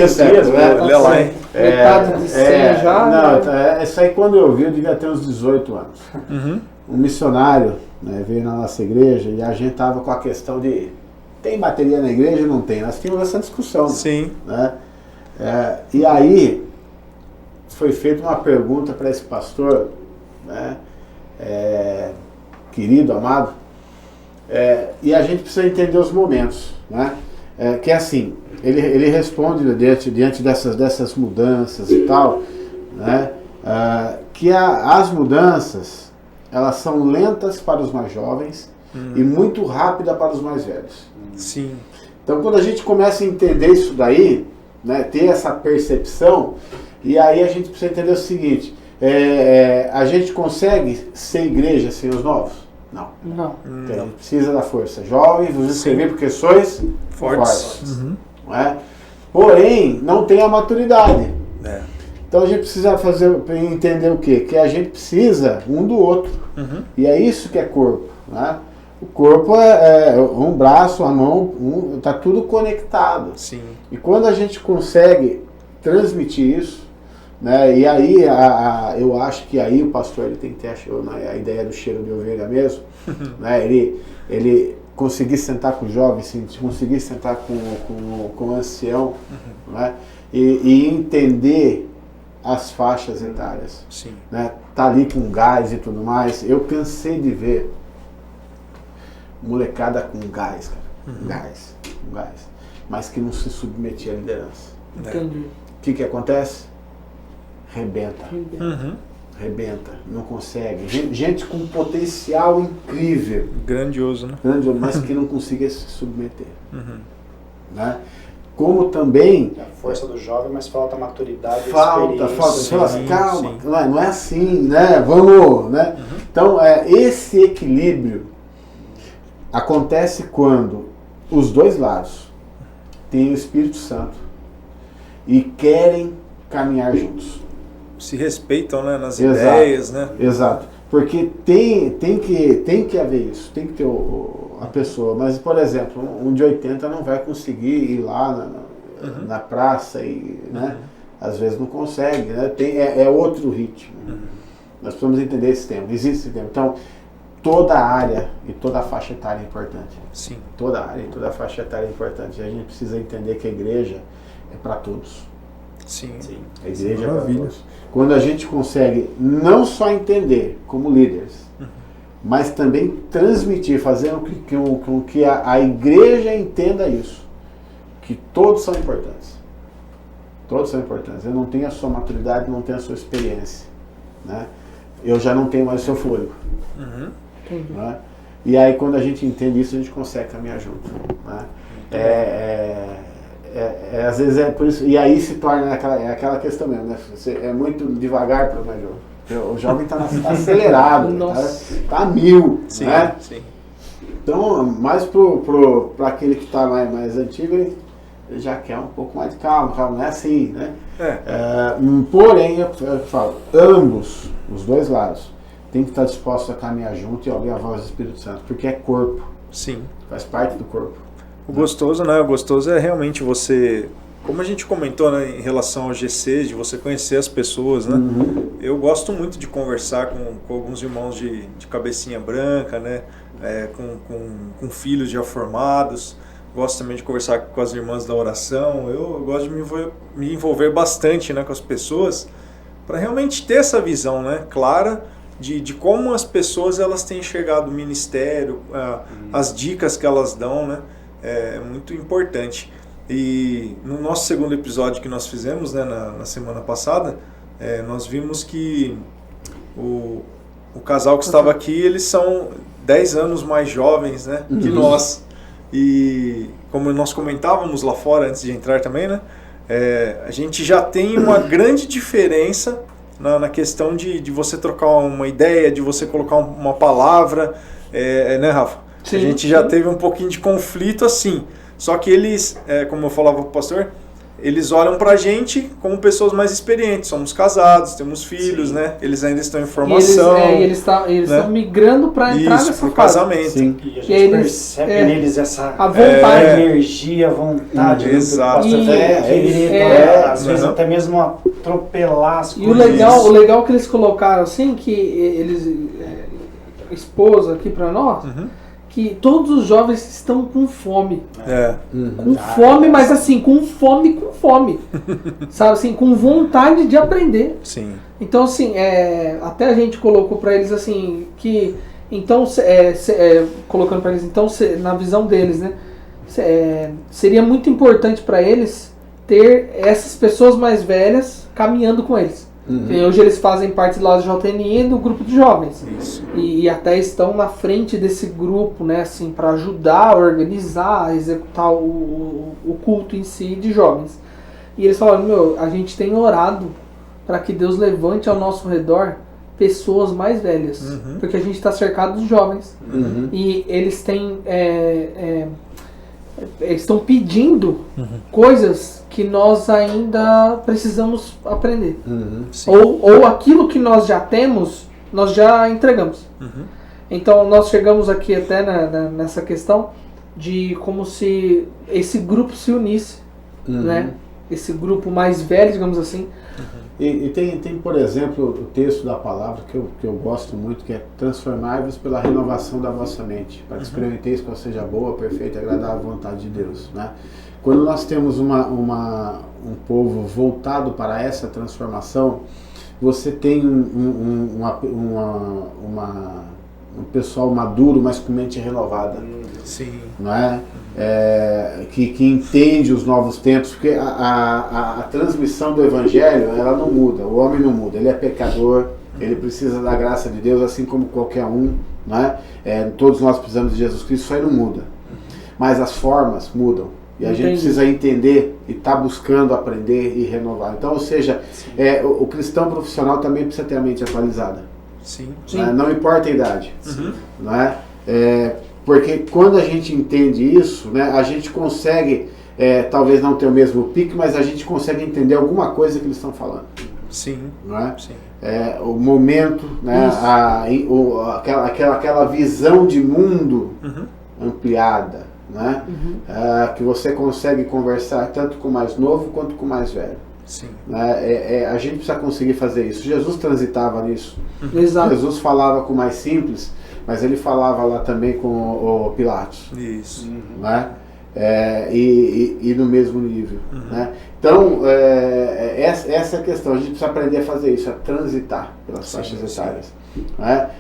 século, né? Olha lá, hein? Metade de 100 já. Não, isso aí quando eu ouvi, eu devia ter uns 18 anos. Um missionário, né, veio na nossa igreja e a gente tava com a questão de tem bateria na igreja ou não tem? Nós tínhamos essa discussão. Sim. Né? E aí foi feita uma pergunta para esse pastor, né, querido, amado, e a gente precisa entender os momentos, né? Que é assim, ele responde diante dessas mudanças e tal, né, que as mudanças elas são lentas para os mais jovens e muito rápidas para os mais velhos. Sim. Então quando a gente começa a entender isso daí, né, ter essa percepção, e aí a gente precisa entender o seguinte, a gente consegue ser igreja sem os novos? Não. Não. Então, a gente precisa da força. Jovens, vos escrevi porque sois fortes. Não é? Porém, não tem a maturidade. Então a gente precisa entender o quê? Que a gente precisa um do outro. E é isso que é corpo. Né? O corpo é um braço, a mão, está tudo conectado. Sim. E quando a gente consegue transmitir isso, né, e aí eu acho que aí o pastor ele tem que ter a ideia do cheiro de ovelha mesmo, né, ele conseguir sentar com o jovem, conseguir sentar com o ancião, né, e entender as faixas etárias. Sim. Né, tá ali com gás e tudo mais. Eu cansei de ver molecada com gás, cara, com gás, mas que não se submetia à liderança. Entendi. O que acontece? Rebenta. Rebenta, não consegue. Gente com potencial incrível. Grandioso, né? Grandioso, mas que não conseguia se submeter. Né? Como também... A força do jovem, mas falta maturidade e Falta. experiência. Fala, calma, não é assim, né? Vamos, né? Então, esse equilíbrio acontece quando os dois lados têm o Espírito Santo e querem caminhar juntos. Se respeitam, né, nas ideias, né? Exato. Porque tem que haver isso, tem que ter a pessoa. Mas, por exemplo, um de 80 não vai conseguir ir lá na praça e, né? Às vezes não consegue, né? É outro ritmo. Nós precisamos entender esse tema, existe esse tema. Então, toda a área e toda a faixa etária é importante. Sim. Toda a área e toda a faixa etária é importante. E a gente precisa entender que a igreja é para todos. Sim. A igreja é para todos. Quando a gente consegue não só entender como líderes, mas também transmitir, fazer com que a igreja entenda isso, que todos são importantes. Todos são importantes. Eu não tenho a sua maturidade, não tenho a sua experiência. Né? Eu já não tenho mais o seu fôlego. Né? E aí quando a gente entende isso, a gente consegue caminhar junto. Né? Às vezes é por isso, e aí se torna aquela questão mesmo, né? Você é muito devagar para o mais jovem. O jovem está acelerado, tá a 1000, sim, né? Sim. Então, mais para aquele que está mais antigo, ele já quer um pouco mais de calma, não é assim, né? Porém, eu falo, ambos, os dois lados, tem que estar dispostos a caminhar junto e ouvir a voz do Espírito Santo, porque é corpo. Sim. Faz parte do corpo. O gostoso, né? O gostoso é realmente você, como a gente comentou, né, em relação ao GC, de você conhecer as pessoas, né? Eu gosto muito de conversar com alguns irmãos de cabecinha branca, né? Com filhos já formados. Gosto também de conversar com as irmãs da oração. Eu gosto de me envolver bastante, né, com as pessoas, para realmente ter essa visão, né, clara de como as pessoas elas têm enxergado o ministério, as dicas que elas dão, né? É muito importante. E no nosso segundo episódio que nós fizemos, né, na semana passada, nós vimos que o casal que estava aqui, eles são 10 anos mais jovens, né, que nós. E como nós comentávamos lá fora antes de entrar também, né, a gente já tem uma grande diferença na questão de você trocar uma ideia, de você colocar uma palavra, né, Rafa? Sim, a gente já teve um pouquinho de conflito assim. Só que eles, como eu falava para o pastor, eles olham pra gente como pessoas mais experientes. Somos casados, temos filhos, né? Eles ainda estão em formação. E eles estão migrando para entrar nessa pro fase. casamento. Sim. E a gente percebe neles essa a vontade, energia, a vontade. Exato. Às vezes até mesmo atropelar as coisas. E o legal que eles colocaram assim, que eles expôs aqui para nós, que todos os jovens estão com fome. Com fome, mas assim, com fome. Sabe assim, com vontade de aprender. Sim. Então, assim, até a gente colocou para eles assim, que, então, colocando para eles, então, na visão deles, né, seria muito importante para eles ter essas pessoas mais velhas caminhando com eles. Hoje eles fazem parte lá do JNI, do grupo de jovens. Isso. E até estão na frente desse grupo, né, assim, para ajudar a organizar, a executar o culto em si de jovens. E eles falaram, a gente tem orado para que Deus levante ao nosso redor pessoas mais velhas, porque a gente está cercado de jovens. E eles têm estão pedindo coisas que nós ainda precisamos aprender. Ou aquilo que nós já temos, nós já entregamos. Então nós chegamos aqui até nessa questão de como se esse grupo se unisse, né? Esse grupo mais velho, digamos assim. E tem, por exemplo, o texto da palavra que eu gosto muito, que é: transformai-vos pela renovação da vossa mente, para que experimenteis qual seja a boa, perfeita e agradável vontade de Deus, né? Quando nós temos um povo voltado para essa transformação, você tem um pessoal maduro, mas com mente renovada. Sim. Não é? Que entende os novos tempos, porque a transmissão do Evangelho, ela não muda, o homem não muda, ele é pecador, ele precisa da graça de Deus, assim como qualquer um, não é? Todos nós precisamos de Jesus Cristo, isso aí não muda, mas as formas mudam. E a gente precisa entender e estar buscando aprender e renovar. Então, ou seja, o cristão profissional também precisa ter a mente atualizada. Sim. Não importa a idade. Não é? Porque quando a gente entende isso, né, a gente consegue, talvez não ter o mesmo pique, mas a gente consegue entender alguma coisa que eles estão falando. Sim. Não é? Sim. O momento, né, aquela visão de mundo ampliada. Né? Que você consegue conversar tanto com o mais novo quanto com o mais velho. Sim. A gente precisa conseguir fazer isso. Jesus transitava nisso. Exato. Jesus falava com o mais simples, mas ele falava lá também com o Pilatos. Isso. Né? E no mesmo nível. Né? Então, essa é a questão. A gente precisa aprender a fazer isso, a transitar pelas faixas etárias. Né?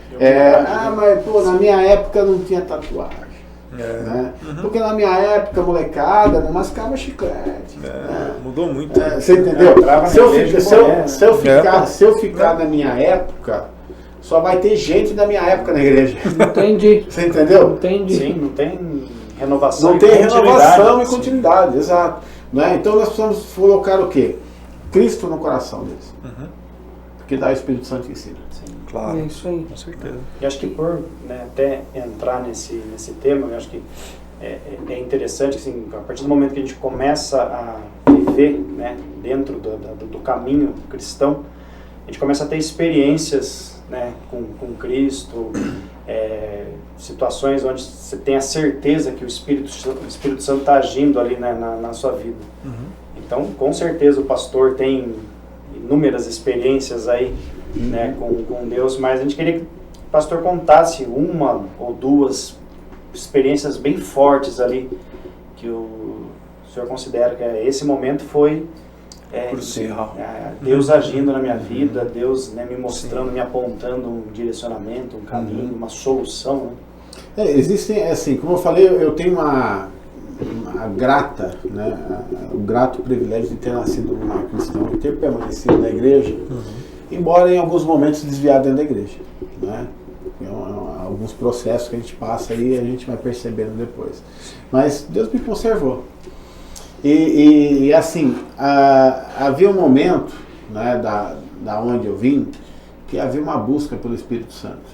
Mas pô, na minha época não tinha tatuagem. Né? Porque na minha época, molecada, não mascava chiclete. Mudou muito. Você entendeu? Se eu ficar na minha época, só vai ter gente da minha época na igreja. Entendi. Você entendeu? Entendi. Sim, não tem renovação. Não tem renovação e continuidade, exato. Né? Então nós precisamos colocar o quê? Cristo no coração deles. Porque dá o Espírito Santo que ensina. Claro. É isso aí. Com certeza. E acho que por até entrar nesse tema, eu acho que é interessante, assim, a partir do momento que a gente começa a viver, né, dentro do caminho cristão, a gente começa a ter experiências, né, com Cristo, situações onde você tem a certeza que o Espírito Santo está agindo ali, né, na sua vida. Então, com certeza o pastor tem inúmeras experiências aí, né, com Deus, mas a gente queria que o pastor contasse uma ou duas experiências bem fortes ali que o senhor considera que esse momento foi crucial. Deus agindo na minha vida, Deus, né, me mostrando, me apontando um direcionamento, um caminho, uma solução. Né? Existem, assim, como eu falei, eu tenho uma grata, né, o grato privilégio de ter nascido num lar cristão e ter permanecido na igreja, embora em alguns momentos desviado dentro da igreja, né? Alguns processos que a gente passa aí a gente vai percebendo depois. Mas Deus me conservou. E assim, havia um momento, né, da onde eu vim, que havia uma busca pelo Espírito Santo.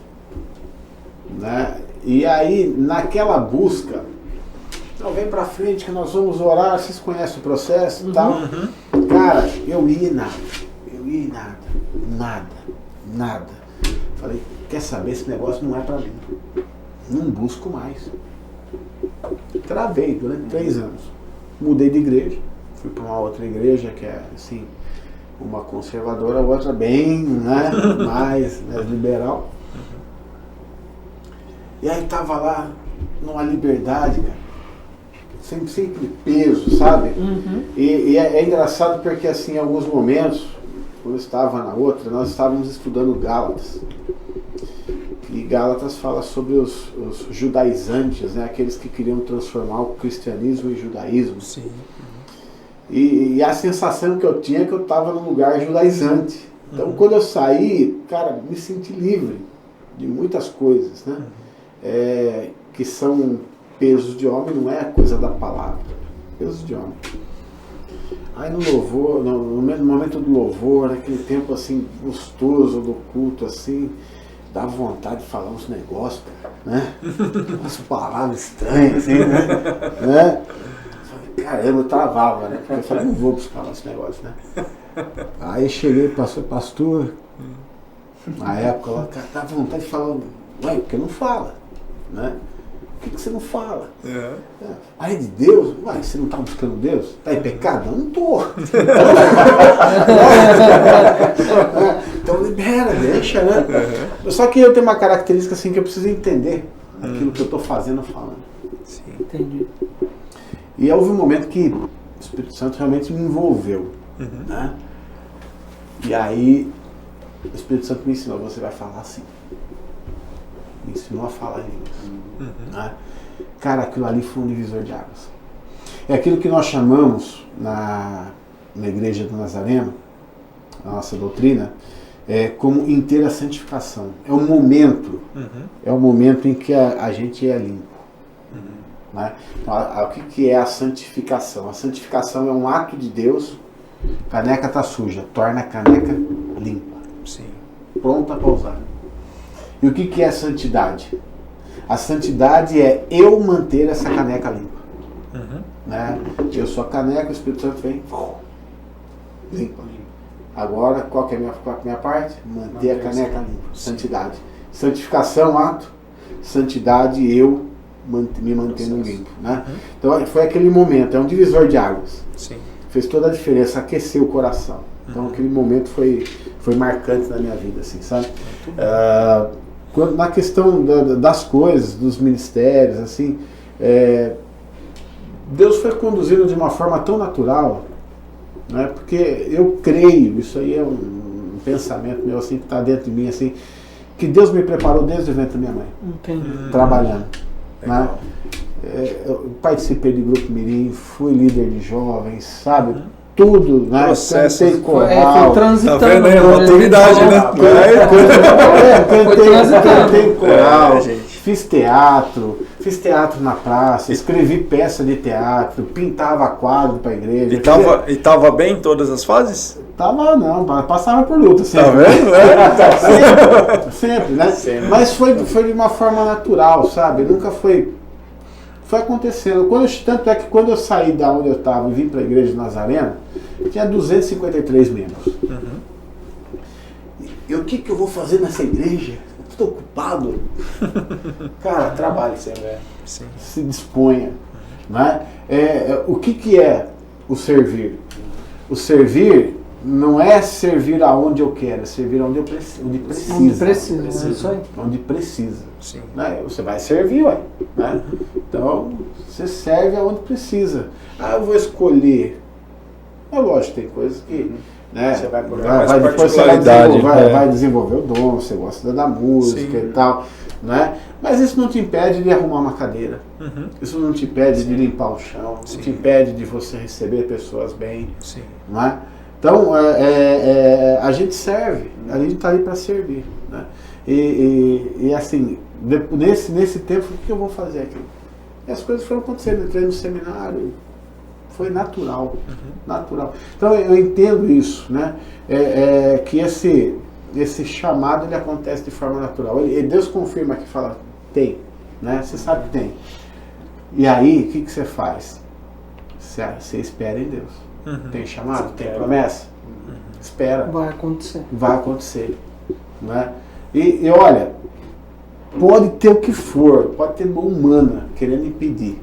Né? E aí, naquela busca, Então vem pra frente que nós vamos orar, vocês conhecem o processo e tal. Cara, eu ia e nada. Falei, quer saber, esse negócio não é pra mim. Não busco mais. Travei durante 3 anos. Mudei de igreja, fui pra uma outra igreja que é assim, uma conservadora, outra bem, né, mais liberal. E aí tava lá numa liberdade, cara, sempre peso, sabe? E é engraçado porque assim, em alguns momentos, quando eu estava na outra, nós estávamos estudando Gálatas. E Gálatas fala sobre os judaizantes, né, aqueles que queriam transformar o cristianismo em judaísmo. Sim. E a sensação que eu tinha é que eu estava num lugar judaizante. Então, quando eu saí, cara, me senti livre de muitas coisas, né? Que são pesos de homem, não é coisa da palavra. Pesos de homem. Aí no louvor, no momento do louvor, naquele tempo assim, gostoso do culto, assim, dá vontade de falar uns negócios, cara, né? Umas palavras estranhas, assim, né? Caramba, eu travava, né? Porque eu falei, não vou buscar esse negócio, né? Aí cheguei, pastor, na época, lá, cara, dá vontade de falar, ué, porque não fala, né? Por que você não fala? Aí de Deus, ué, você não está buscando Deus? Está em pecado? Eu não estou. Então libera, deixa, né? Só que eu tenho uma característica assim que eu preciso entender aquilo que eu estou fazendo, falando. Sim. Entendi. E houve um momento que o Espírito Santo realmente me envolveu, né? E aí o Espírito Santo me ensinou, você vai falar assim. Me ensinou a falar em línguas. Né? Cara, aquilo ali foi um divisor de águas. É aquilo que nós chamamos na Igreja do Nazareno, a nossa doutrina, como inteira santificação. É um momento, em que a gente é limpo. Né? Então, o que é a santificação? A santificação é um ato de Deus. Caneca está suja, torna a caneca limpa. Sim. Pronta para usar. E o que é a santidade? A santidade é eu manter essa caneca limpa. Né? Eu sou a caneca, o Espírito Santo vem limpa. Agora, qual que é a minha parte? Manter a caneca limpa. Santidade. Santificação, ato. Santidade, eu me mantendo limpo. Né? Então foi aquele momento, é um divisor de águas. Sim. Fez toda a diferença, aqueceu o coração. Então aquele momento foi marcante na minha vida, assim, sabe? Na questão das coisas, dos ministérios, assim, Deus foi conduzindo de uma forma tão natural, né? Porque eu creio, isso aí é um pensamento meu, assim, que está dentro de mim, assim, que Deus me preparou desde o ventre da minha mãe. Entendi. Trabalhando. Né? Eu participei de grupo mirim, fui líder de jovens, sabe? Tudo, né? Processo. Cantei coral. Foi transitando. Tá vendo aí? Maturidade, né? Cantei coral, gente. fiz teatro na praça, escrevi peça de teatro, pintava quadro pra igreja. E tava bem em todas as fases? Tava não, passava por luta. Tá vendo? Sempre, né? Sempre. Mas foi de uma forma natural, sabe? Nunca foi acontecendo. Tanto é que quando eu saí da onde eu estava e vim para a igreja de Nazareno, tinha 253 membros. E o que eu vou fazer nessa igreja? Estou ocupado. Cara, trabalhe, Sim. se disponha. Né? O que é o servir? O servir não é servir aonde eu quero, é servir onde precisa. Onde precisa, é isso aí. Onde precisa. Sim. Né? Você vai servir, ué. Né? Então, você serve aonde precisa. Eu vou escolher. É lógico, tem coisas que... Né? Você vai por depois você vai desenvolver o dom, você gosta da música. Sim. E tal. Né? Mas isso não te impede de arrumar uma cadeira. Isso não te impede de limpar o chão. Sim. Não te impede de você receber pessoas bem. Sim. Não é? Então, a gente serve, a gente está aí para servir. Né? E assim, nesse tempo, o que eu vou fazer aqui? E as coisas foram acontecendo, entrei no seminário, foi natural. Natural. Então, eu entendo isso, né? Que esse chamado ele acontece de forma natural. E Deus confirma que fala, tem, né? Você sabe que tem. E aí, o que você faz? Você espera em Deus. Tem chamado? Tem promessa? Espera. Vai acontecer. Vai acontecer. Né? E olha, pode ter o que for, pode ter mão humana querendo impedir.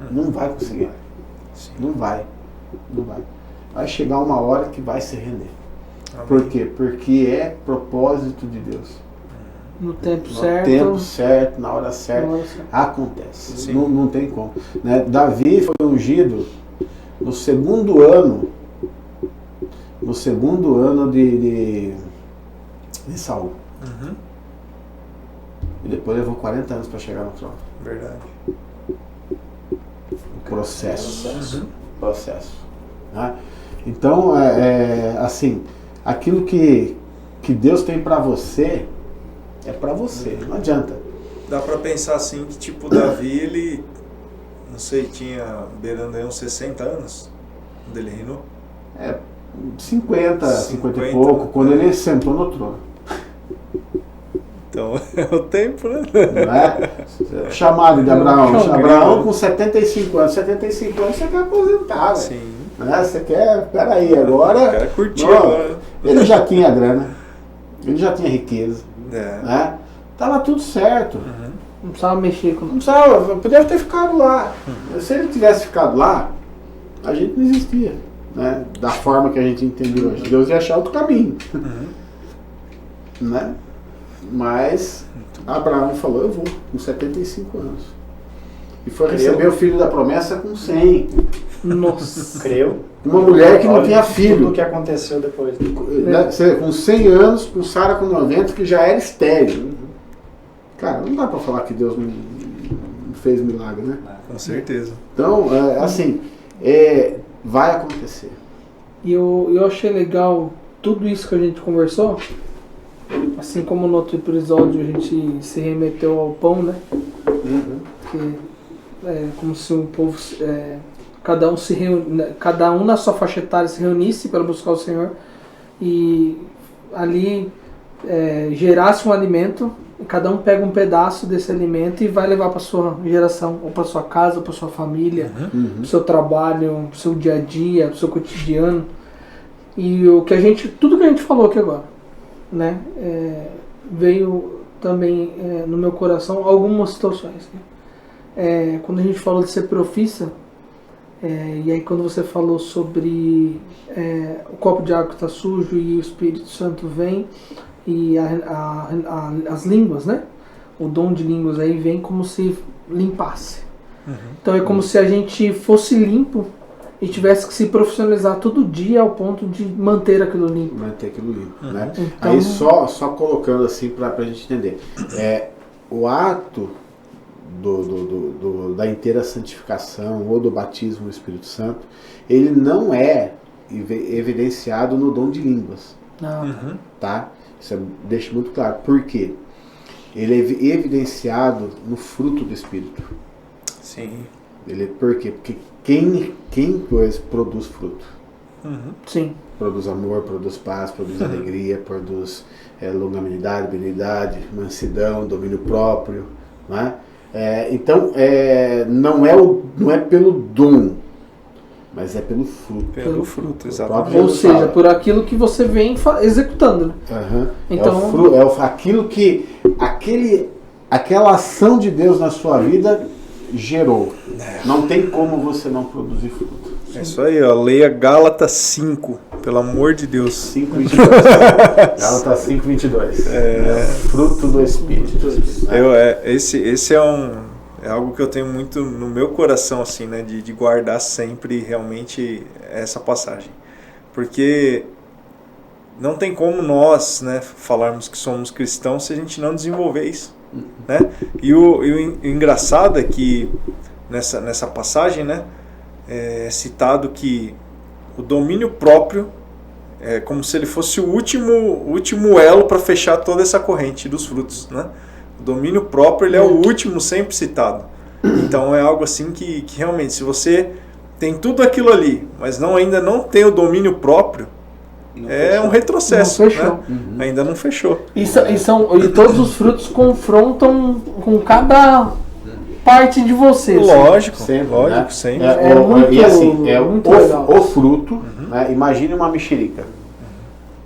Não vai conseguir. Não vai. Não vai. Vai chegar uma hora que vai se render. Amém. Por quê? Porque é propósito de Deus. No tempo No certo. tempo certo, na hora certa, Na hora certa. acontece. Não tem como. Né? Davi foi ungido no segundo ano de Saul. E depois levou 40 anos para chegar no trono. Verdade. Processo. Né? Então, assim, aquilo que Deus tem para você, é para você, não adianta. Dá pra pensar assim que tipo Davi, ele, não sei, tinha beirando aí uns 60 anos quando ele reinou. 50 e pouco, quando ele sentou no trono. Então é o tempo, né? Não é? Chamado de Abraão. Abraão com 75 anos. 75 anos você quer aposentar, velho. Sim. Né? Você quer, peraí, agora... Quer curtir Não, agora. Ele já tinha grana, ele já tinha riqueza, É. né? Tava tudo certo. Não precisava mexer com. Não precisava, podia ter ficado lá. Se ele tivesse ficado lá, a gente não existia, né? Da forma que a gente entende hoje. Deus ia achar outro caminho. Né? Mas Abraão falou, eu vou, com 75 anos. E foi receber o filho da promessa com 100. Nossa. Creu. Uma mulher que não Olha tinha filho. Tudo o que aconteceu depois. Né? Com 100 anos, com Sara com 90, que já era estéril. Cara, não dá pra falar que Deus não fez milagre, né? Com certeza. Então, assim, vai acontecer. E eu achei legal tudo isso que a gente conversou. Assim como no outro episódio a gente se remeteu ao pão, né? Que é como se o povo, cada um na sua faixa etária se reunisse para buscar o Senhor e ali gerasse um alimento. E cada um pega um pedaço desse alimento e vai levar para sua geração, ou para sua casa, ou para sua família, para o seu trabalho, para o seu dia a dia, para o seu cotidiano. E tudo que a gente falou aqui agora, né? Veio também no meu coração algumas situações. Né? Quando a gente falou de ser profissa, e aí quando você falou sobre o copo de água que está sujo e o Espírito Santo vem, e as línguas, né? O dom de línguas aí vem como se limpasse. Então é como se a gente fosse limpo e tivesse que se profissionalizar todo dia ao ponto de manter aquilo limpo. Manter aquilo limpo, né? Então, aí só colocando assim pra gente entender. O ato da inteira santificação ou do batismo no Espírito Santo, ele não é evidenciado no dom de línguas. não. Tá? Isso deixa muito claro. Por quê? Ele é evidenciado no fruto do Espírito. Sim. Por quê? Porque quem produz fruto? Sim. Produz amor, produz paz, produz alegria, produz longanimidade, benignidade, mansidão, domínio próprio. Não é? Então, não é pelo dom, mas é pelo fruto. Pelo fruto, exatamente. Ou seja, por aquilo que você vem executando. Né? Então, aquela ação de Deus na sua vida gerou. Não tem como você não produzir fruto. É isso aí, ó. Leia Gálatas 5, pelo amor de Deus. 5:22. Gálatas 5:22. Fruto do Espírito. Esse é algo que eu tenho muito no meu coração, assim, né? De guardar sempre realmente essa passagem. Porque não tem como nós, né, falarmos que somos cristãos se a gente não desenvolver isso. Né? E o engraçado é que nessa passagem, né, é citado que o domínio próprio é como se ele fosse o último elo para fechar toda essa corrente dos frutos, né? O domínio próprio ele é o último sempre citado. Então é algo assim que realmente, se você tem tudo aquilo ali, mas ainda não tem o domínio próprio, um retrocesso. Não fechou. Né? Ainda não fechou. E todos os frutos confrontam com cada parte de você. assim. Lógico, Sempre, lógico, né? sempre. E assim, muito legal. o fruto, né? Imagine uma mexerica.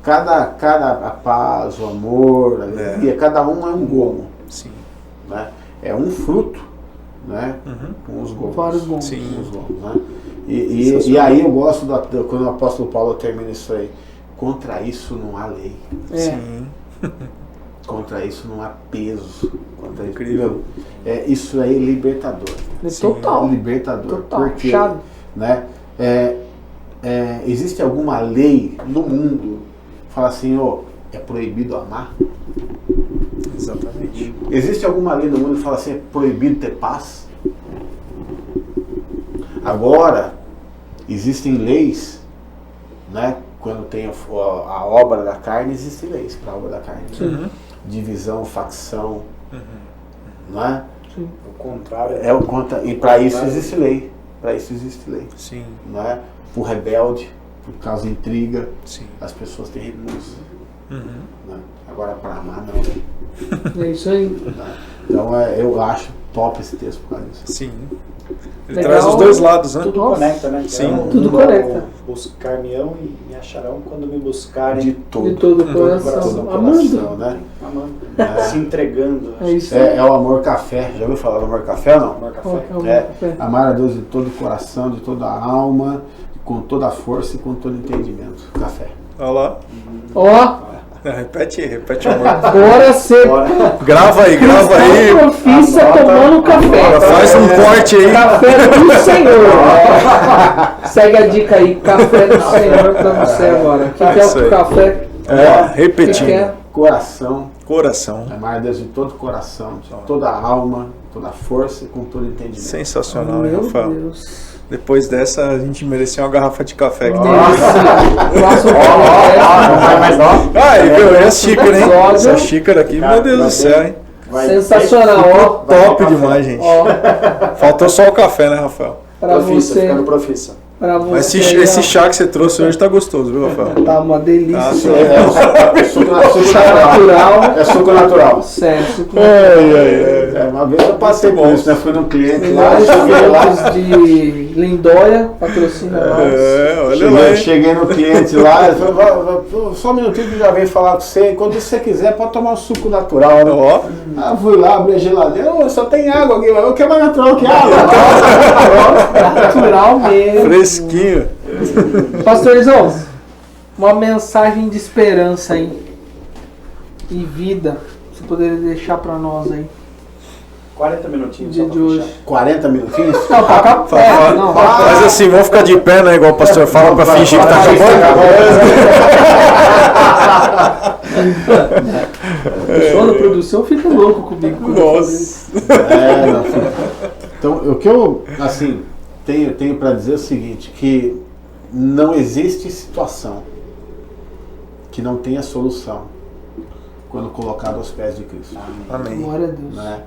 Cada a paz, o amor, a alegria, cada um é um gomo. Sim. Né? É um fruto, né? Com os gomos. Vários gomos. Sim. Com os gomos, né? E aí eu gosto quando o apóstolo Paulo termina isso aí. Contra isso não há lei. Sim. Contra isso não há peso. Contra Incrível. Isso aí é libertador. Total. Libertador. Total. Porque, Chave. né? Existe alguma lei no mundo que fala assim, é proibido amar? Exatamente. Existe alguma lei no mundo que fala assim, é proibido ter paz? Agora, existem leis, né? Quando tem a obra da carne, existem leis para a obra da carne. Uhum. Divisão, facção, não é? Sim. O contrário. E para isso existe lei. Para isso existe lei. Sim. Não é? Por rebelde, por causa de intriga, Sim. as pessoas têm recurso. Uhum. Né? Agora para amar não. É isso aí. Então eu acho top esse texto por causa disso. Sim. Ele Legal. traz os dois lados, né? Tudo Nossa. conecta, né? Sim. Tudo conecta. Buscar-me-ão e me acharão quando me buscarem. De todo. De todo o coração. coração. Coração, Amando. né? Amando. Se entregando. É isso aí. É o amor café. Já ouviu falar do amor café ou não? Amor café. Ó, é o É, café. amar a Deus de todo o coração, de toda a alma, com toda a força e com todo entendimento. Café. Olha lá. Ó, Repete o amor. bora ser Grava aí. profissa tomando café. Faz um corte aí. Café do Senhor. Segue a dica aí, café do Senhor pra você agora. O que é Isso aí. o café? Repetindo. O que é? Coração, Coração. amar a Deus de todo o coração, de toda a alma, toda a força e com todo entendimento. Sensacional, hein, Meu Rafael? Deus. Depois dessa, a gente merecia uma garrafa de café aqui. Próximo Mas ó. Ai, viu? E a xícara, hein? Episódio. Essa xícara aqui, meu Deus do céu, hein? Sensacional, ó. Top demais, gente. Ó, Faltou só o café, né, Rafael? pra Profissa, você. ficando profissa. Pra Mas você. esse chá que você trouxe hoje tá gostoso, viu, Rafael? Tá uma delícia. Suco Chá natural. É suco natural. Sério, suco natural. Uma vez eu passei por isso, né? Fui num cliente lá, Melhores cheguei lá. produtos de Lindóia, patrocina nós. Olha lá, hein? Cheguei no cliente lá, ele falou, só um minutinho que já veio falar com você, quando você quiser pode tomar um suco natural, né? Ó, Ah, fui lá, abri a geladeira, só tem água aqui, mas eu quero mais natural que água. Natural mesmo. fresquinho. Pastorzão, uma mensagem de esperança aí. E vida. Você poderia deixar pra nós aí. 40 minutinhos Dia só de pra hoje. fechar. 40 minutinhos? Não, pra café. Não, Mas assim, vamos ficar de pé, né? Igual o pastor fala, pra fingir que tá acabando. pessoa na produção fica louco comigo. quando eu faço isso. Não. Então, o que eu, assim, tenho para dizer é o seguinte, que não existe situação que não tenha solução quando colocado aos pés de Cristo. Amém. Glória a Deus. Né?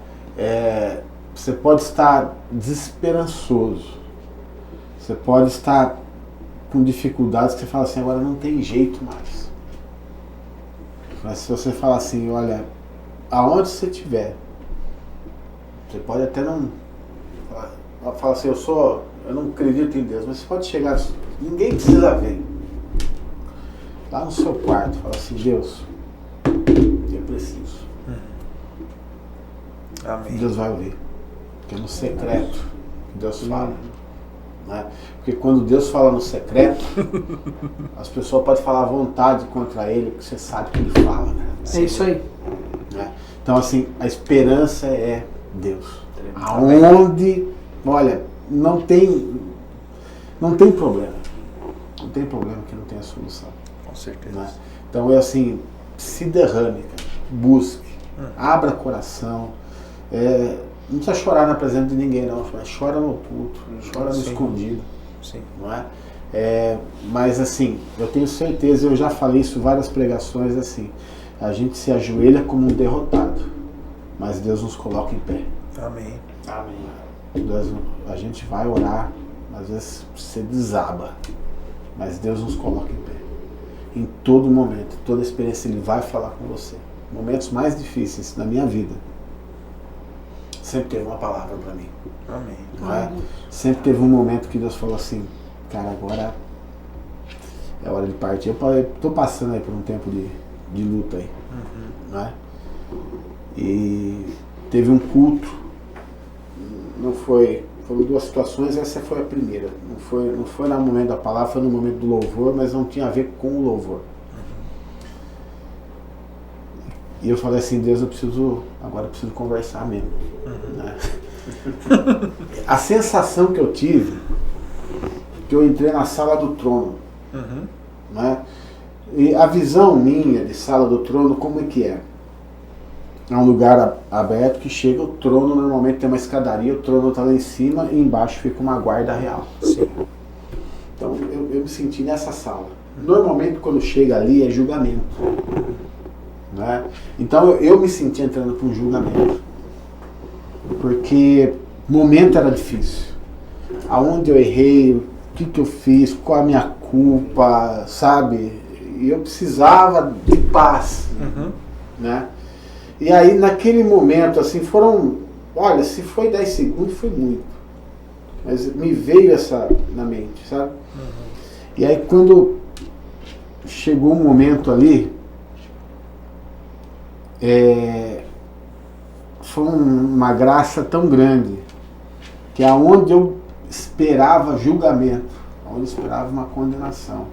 Você pode estar desesperançoso, você pode estar com dificuldades que você fala assim, agora não tem jeito mais. Mas se você falar assim, olha, aonde você estiver, você pode até não falar assim, eu não acredito em Deus, mas você pode chegar, ninguém precisa ver. Lá no seu quarto, fala assim, Deus, eu preciso. Amém. Deus vai ouvir. Porque é no secreto que Deus fala. Né? Porque quando Deus fala no secreto, as pessoas podem falar à vontade contra Ele, porque você sabe que Ele fala. Né? É isso aí. Né? Então, assim, a esperança é Deus. Aonde, olha, não tem problema. Não tem problema que não tenha solução. Com certeza. Né? Então, é assim, se derrame, cara. Busque, abra coração. Não precisa chorar na presença de ninguém, não. Mas chora no oculto, chora no Sim. escondido. Sim. Não é? Mas assim, eu tenho certeza, eu já falei isso em várias pregações, assim, a gente se ajoelha como um derrotado, mas Deus nos coloca em pé. Amém. Amém. A gente vai orar, às vezes você desaba, mas Deus nos coloca em pé. Em todo momento, toda experiência Ele vai falar com você. Momentos mais difíceis da minha vida, sempre teve uma palavra para mim. Amém. Não é? Sempre teve um momento que Deus falou assim, cara, agora é hora de partir. Eu tô passando aí por um tempo de luta aí. Não é? E teve um culto, foram duas situações, essa foi a primeira. Não foi no momento da palavra, foi no momento do louvor, mas não tinha a ver com o louvor. E eu falei assim, Deus, agora eu preciso conversar mesmo. Né? A sensação que eu tive, que eu entrei na sala do trono. Né? E a visão minha de sala do trono, como é que é? É um lugar aberto que chega o trono, normalmente tem uma escadaria, o trono está lá em cima e embaixo fica uma guarda real. Sim. Então eu me senti nessa sala. Normalmente quando chega ali é julgamento. Né? Então eu me senti entrando para um julgamento. Porque o momento era difícil. Aonde eu errei, o que eu fiz, qual a minha culpa, sabe? E eu precisava de paz. Né? E aí naquele momento, assim, olha, se foi 10 segundos, foi muito. Mas me veio essa na mente, sabe? E aí quando chegou um momento ali, foi uma graça tão grande, que aonde eu esperava julgamento, onde eu esperava uma condenação,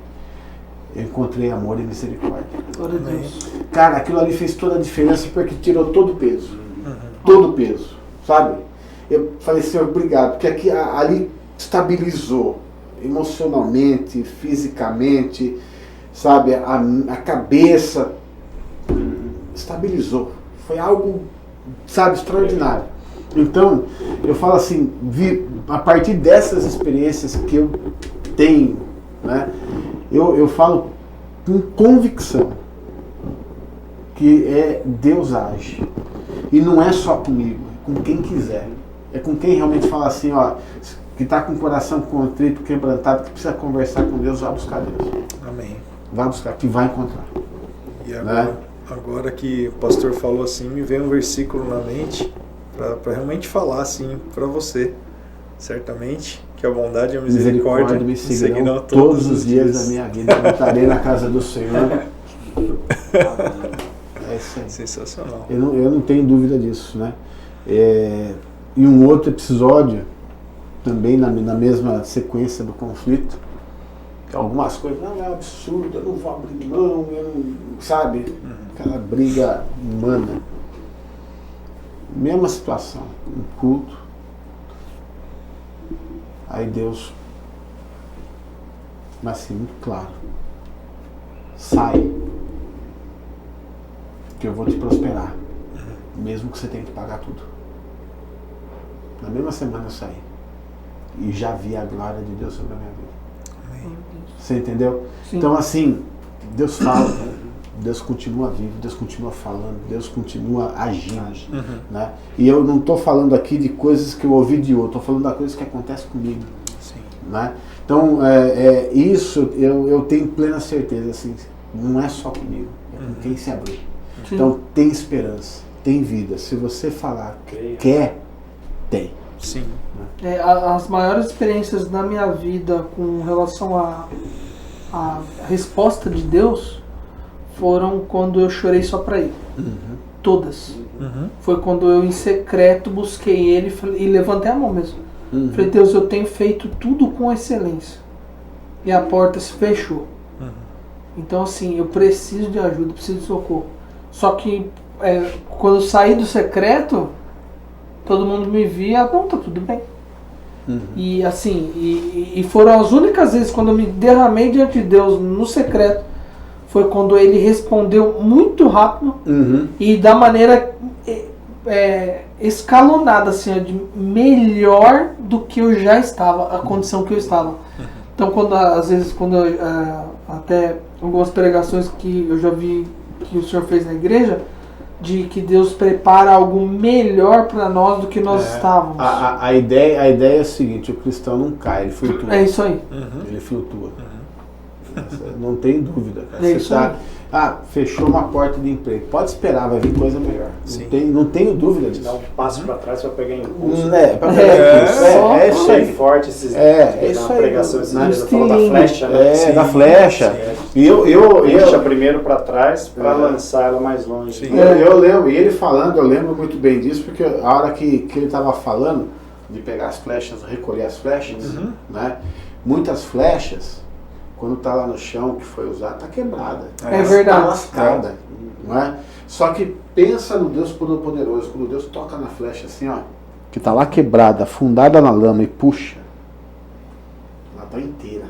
eu encontrei amor e misericórdia. Glória a Deus. Cara, aquilo ali fez toda a diferença porque tirou todo o peso. Todo o peso, sabe? Eu falei, Senhor, obrigado, porque ali estabilizou emocionalmente, fisicamente, sabe? A cabeça estabilizou. Foi algo, sabe, extraordinário. Então, eu falo assim, a partir dessas experiências que eu tenho, né? Eu falo com convicção que Deus age. E não é só comigo, é com quem quiser. É com quem realmente fala assim, ó, que está com o coração contrito, quebrantado, que precisa conversar com Deus, vai buscar Deus. Amém. Vai buscar, que vai encontrar. E agora que o pastor falou assim, me veio um versículo na mente para realmente falar assim para você. Certamente que a bondade e a misericórdia me seguirão todos os dias da minha vida. Eu estarei na casa do Senhor. É isso aí. Sensacional. Eu não tenho dúvida disso, né? E um outro episódio, também na mesma sequência do conflito, que algumas coisas, não, é um absurdo, eu não vou abrir mão, sabe? Aquela briga humana. Mesma situação, um culto. Aí Deus, mas assim, muito claro, sai, que eu vou te prosperar, mesmo que você tenha que pagar tudo. Na mesma semana eu saí e já vi a glória de Deus sobre a minha vida. Amém. Você entendeu? Sim. Então assim, Deus fala, Deus continua vivo, Deus continua falando, Deus continua agindo. Né? E eu não estou falando aqui de coisas que eu ouvi de outro, estou falando da coisa que acontece comigo. Sim. Né? Então, isso eu tenho plena certeza, assim, não é só comigo, é com quem se abrir. Sim. Então, tem esperança, tem vida. Se você falar quer, tem. Sim. As maiores experiências da minha vida com relação à resposta de Deus foram quando eu chorei só pra Ele. Todas. Foi quando eu, em secreto, busquei Ele e levantei a mão mesmo. Falei, Deus, eu tenho feito tudo com excelência. E a porta se fechou. Então, assim, eu preciso de ajuda, preciso de socorro. Só que, quando eu saí do secreto, todo mundo me via, não, tá tudo bem. E, assim, e foram as únicas vezes quando eu me derramei diante de Deus no secreto, foi quando Ele respondeu muito rápido e da maneira escalonada, assim, de melhor do que eu já estava, a condição que eu estava. Então, às vezes, até algumas pregações que eu já vi que o senhor fez na igreja, de que Deus prepara algo melhor para nós do que nós estávamos. A ideia é a seguinte, o cristão não cai, ele flutua. É isso aí. Ele flutua. Não tem dúvida, cara. É Você isso tá, aí. fechou uma porta de emprego. Pode esperar, vai vir coisa melhor. Sim. Não tenho dúvida disso. Dá um passo para trás para pegar impulso. Pra pegar impulso. É isso aí. Forte esses É isso na aí. pregação esses Na dias eu falo da flecha, né? É, da flecha. E Deixa primeiro para trás para lançar ela mais longe. Sim. eu lembro, e ele falando, eu lembro muito bem disso, porque a hora que ele estava falando de pegar as flechas, recolher as flechas, né? Muitas flechas, quando tá lá no chão, que foi usada, tá quebrada. É verdade. Tá lascada, não é? Só que pensa no Deus Todo-Poderoso, quando Deus toca na flecha assim, ó, que tá lá quebrada, afundada na lama e puxa, ela tá inteira.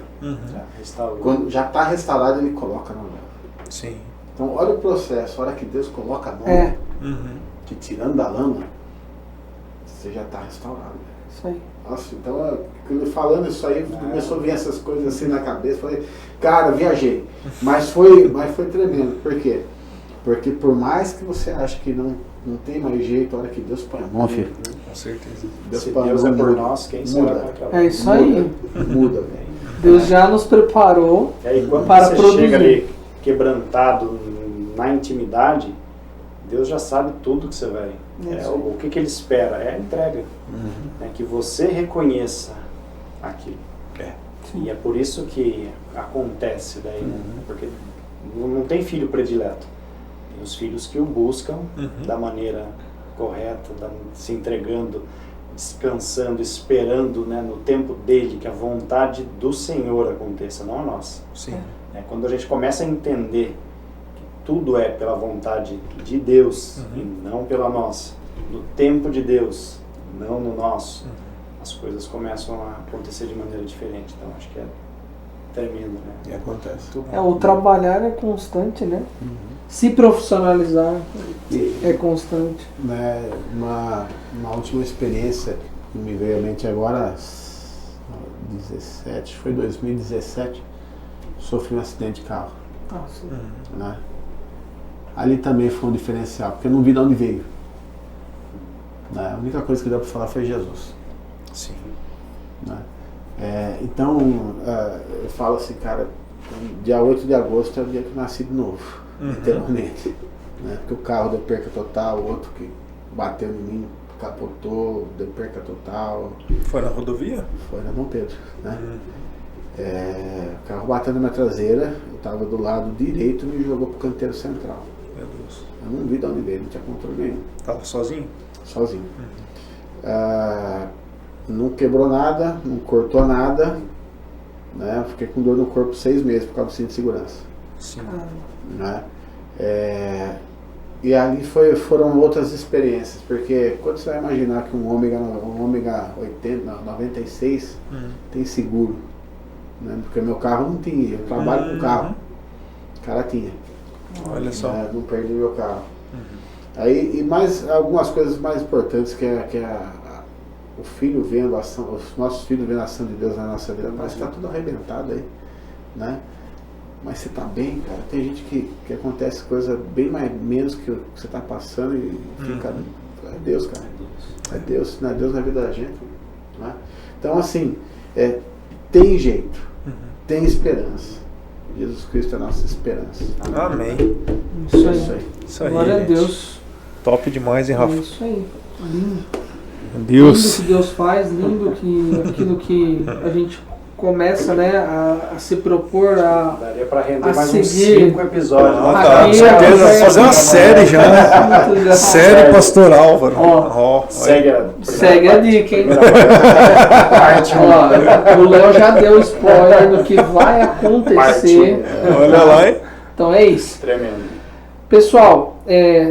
Quando já tá restaurada, ele coloca na lama. Sim. Então olha o processo, a hora que Deus coloca a mão, te tirando da lama, você já tá restaurado. Isso aí. Nossa, então falando isso aí, começou a vir essas coisas assim na cabeça, falei, cara, viajei. Mas foi tremendo. Por quê? Porque por mais que você ache que não tem mais jeito, a hora que Deus põe a mão, filho. Com certeza. Se Deus é por nós, quem será contra nós? É isso aí. Muda, velho. Deus já nos preparou E aí quando para você produzir. chega ali quebrantado na intimidade, Deus já sabe tudo que você vai. O que ele espera? É a entrega. É que você reconheça aquilo. E é por isso que acontece daí, né? Porque não tem filho predileto. Tem os filhos que o buscam da maneira correta, se entregando, descansando, esperando, né, no tempo dele, que a vontade do Senhor aconteça, não a nossa. Sim. Quando a gente começa a entender que tudo é pela vontade de Deus e não pela nossa, no tempo de Deus, não no nosso, as coisas começam a acontecer de maneira diferente. Então acho que é tremendo, né? E acontece. O trabalhar é constante, né? Se profissionalizar é constante. Né, uma última experiência que me veio à mente agora, 2017, sofri um acidente de carro. Né? Ali também foi um diferencial, porque eu não vi de onde veio. Né? A única coisa que deu para falar foi Jesus. Sim. Né? Então, eu falo assim, cara, dia 8 de agosto é o dia que eu nasci de novo, literalmente. Né? Porque o carro deu perca total, o outro que bateu em mim, capotou, deu perca total. Foi na rodovia? Foi na Dom Pedro. Né? O carro bateu na minha traseira, eu estava do lado direito e me jogou pro canteiro central. Meu Deus. Eu não vi de onde veio, não tinha controle nenhum. Tava sozinho? Sozinho. Não quebrou nada, não cortou nada, né? Fiquei com dor no corpo 6 meses por causa do cinto de segurança. Sim. Né? E ali foram outras experiências, porque quando você vai imaginar que um Ômega 96 tem seguro, né? Porque meu carro não tinha, eu trabalho com carro, o cara tinha. Olha só. Não perdi meu carro. Aí, e mais algumas coisas mais importantes que o filho vendo a ação, os nossos filhos vendo a ação de Deus na nossa vida, mas está tudo arrebentado aí, né? Mas você está bem, cara. Tem gente que acontece coisa bem menos que você está passando e fica. É Deus, cara. É Deus, não é Deus na vida da gente. Né? Então, assim, tem jeito, tem esperança. Jesus Cristo é a nossa esperança. Amém. Isso aí. Isso aí. Glória a gente. Deus. Top demais, hein, Rafa? É isso aí. Lindo. Deus. Lindo que Deus faz, lindo que aquilo que a gente começa, né, a se propor a Daria para render a mais uns seguir. 5 episódios. Ah, né? tá, com certeza. Vou fazer uma série já. muito já- Série Pastor Álvaro. Ó, Olha. Segue a dica, hein? Parte Ó, o Léo já deu spoiler do que vai acontecer. Olha lá, hein? Então é isso. Tremendo. Pessoal,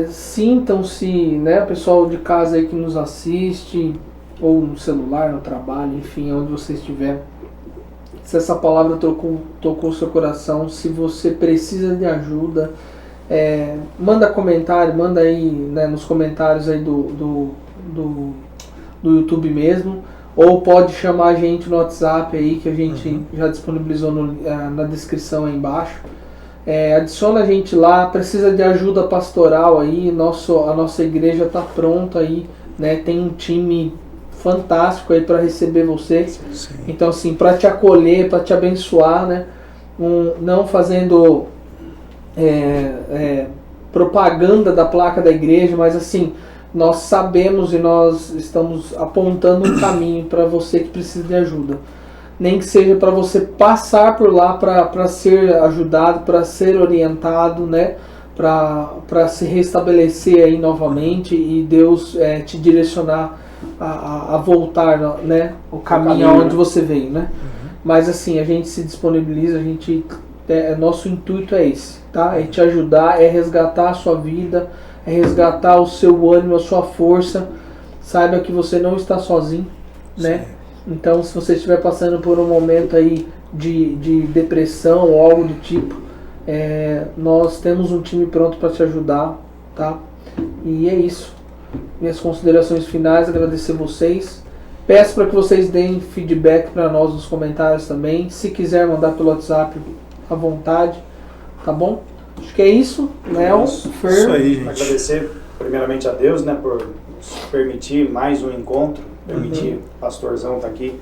sintam-se, né, o pessoal de casa aí que nos assiste, ou no celular, no trabalho, enfim, onde você estiver. Se essa palavra tocou o seu coração, se você precisa de ajuda, manda comentário, manda aí, né, nos comentários aí do YouTube mesmo, ou pode chamar a gente no WhatsApp aí, que a gente já disponibilizou na descrição aí embaixo. Adiciona a gente lá, precisa de ajuda pastoral aí, a nossa igreja está pronta aí, né, tem um time fantástico aí para receber você. Sim. Então assim, para te acolher, para te abençoar, né? não fazendo propaganda da placa da igreja, mas assim, nós sabemos e nós estamos apontando um caminho para você que precisa de ajuda. Nem que seja para você passar por lá para ser ajudado, para ser orientado, né? Para se restabelecer aí novamente e Deus te direcionar a voltar, né? O caminho aonde você veio, né? Mas assim, a gente se disponibiliza, nosso intuito é esse, tá? É te ajudar, é resgatar a sua vida, é resgatar o seu ânimo, a sua força. Saiba que você não está sozinho, né? Então, se você estiver passando por um momento aí de depressão ou algo do tipo, nós temos um time pronto para te ajudar, tá? E é isso. Minhas considerações finais, agradecer vocês. Peço para que vocês deem feedback para nós nos comentários também. Se quiser mandar pelo WhatsApp, à vontade, tá bom? Acho que é isso, Léo, Fer. Isso aí, gente. Agradecer primeiramente a Deus, né, por nos permitir mais um encontro, permitir o pastorzão estar aqui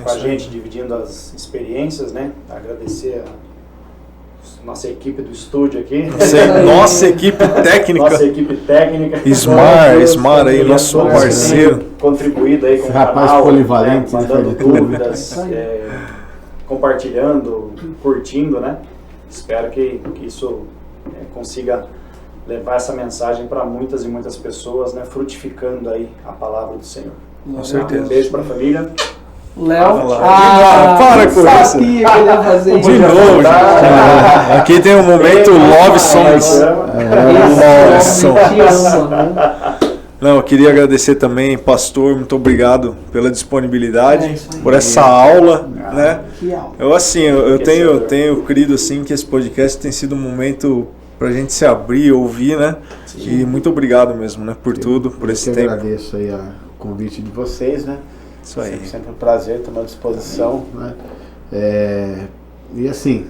com a gente, dividindo as experiências, né? Agradecer a nossa equipe do estúdio aqui. Nossa equipe técnica. Nossa equipe técnica. Ismar aí, nosso parceiro. Contribuído aí com o rapaz canal, polivalente, né, mandando né? dúvidas, compartilhando, curtindo, né? Espero que isso consiga levar essa mensagem para muitas e muitas pessoas, né? Frutificando aí a palavra do Senhor. Com certeza. Um beijo para a família. Léo, para com isso. Sabia que ele ia fazer De novo, gente. Aqui tem um momento Love Songs. Love Songs. Não, eu queria agradecer também, pastor, muito obrigado pela disponibilidade, por essa aula, né? Eu assim, eu tenho crido assim que esse podcast tem sido um momento pra gente se abrir, ouvir, né? E muito obrigado mesmo, né, por tudo, por esse tempo. Eu agradeço aí o convite de vocês, né? Isso aí. Sempre um prazer, estou à disposição, né? E assim,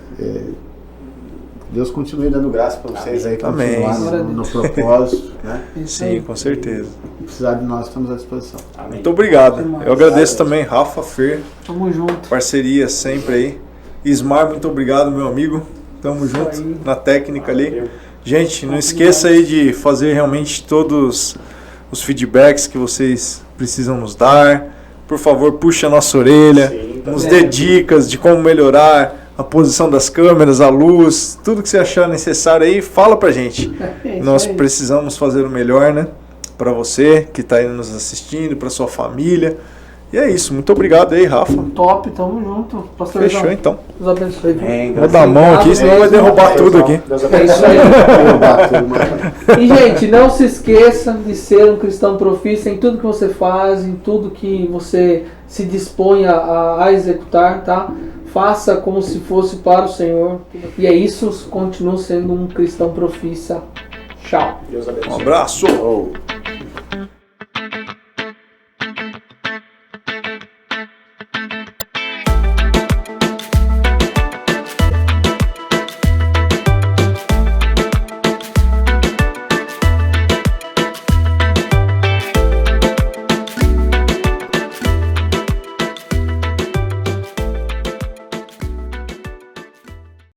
Deus continue dando graça para vocês aí, continuar no propósito, né? Sim, com certeza. Se precisar de nós, estamos à disposição. Amém. Muito obrigado. Eu agradeço também, Rafa, Fer. Tamo junto. Parceria sempre aí. Ismar, muito obrigado, meu amigo. Tamo junto aí. na técnica ali. Gente, não esqueça aí de fazer realmente todos os feedbacks que vocês precisam nos dar. Por favor, puxa a nossa orelha, nos dê dicas de como melhorar a posição das câmeras, a luz, tudo que você achar necessário aí, fala pra gente. Nós precisamos fazer o melhor, né? Pra você que tá aí nos assistindo, pra sua família. E é isso, muito obrigado aí, Rafa. Top, tamo junto. Pastorzão, Fechou então. Deus abençoe. Vou dar a mão aqui, senão vai derrubar tudo aqui. É isso aí. E, gente, não se esqueça de ser um cristão profissa em tudo que você faz, em tudo que você se dispõe a executar, tá? Faça como se fosse para o Senhor. E é isso, continue sendo um cristão profissa. Tchau. Deus abençoe. Um abraço.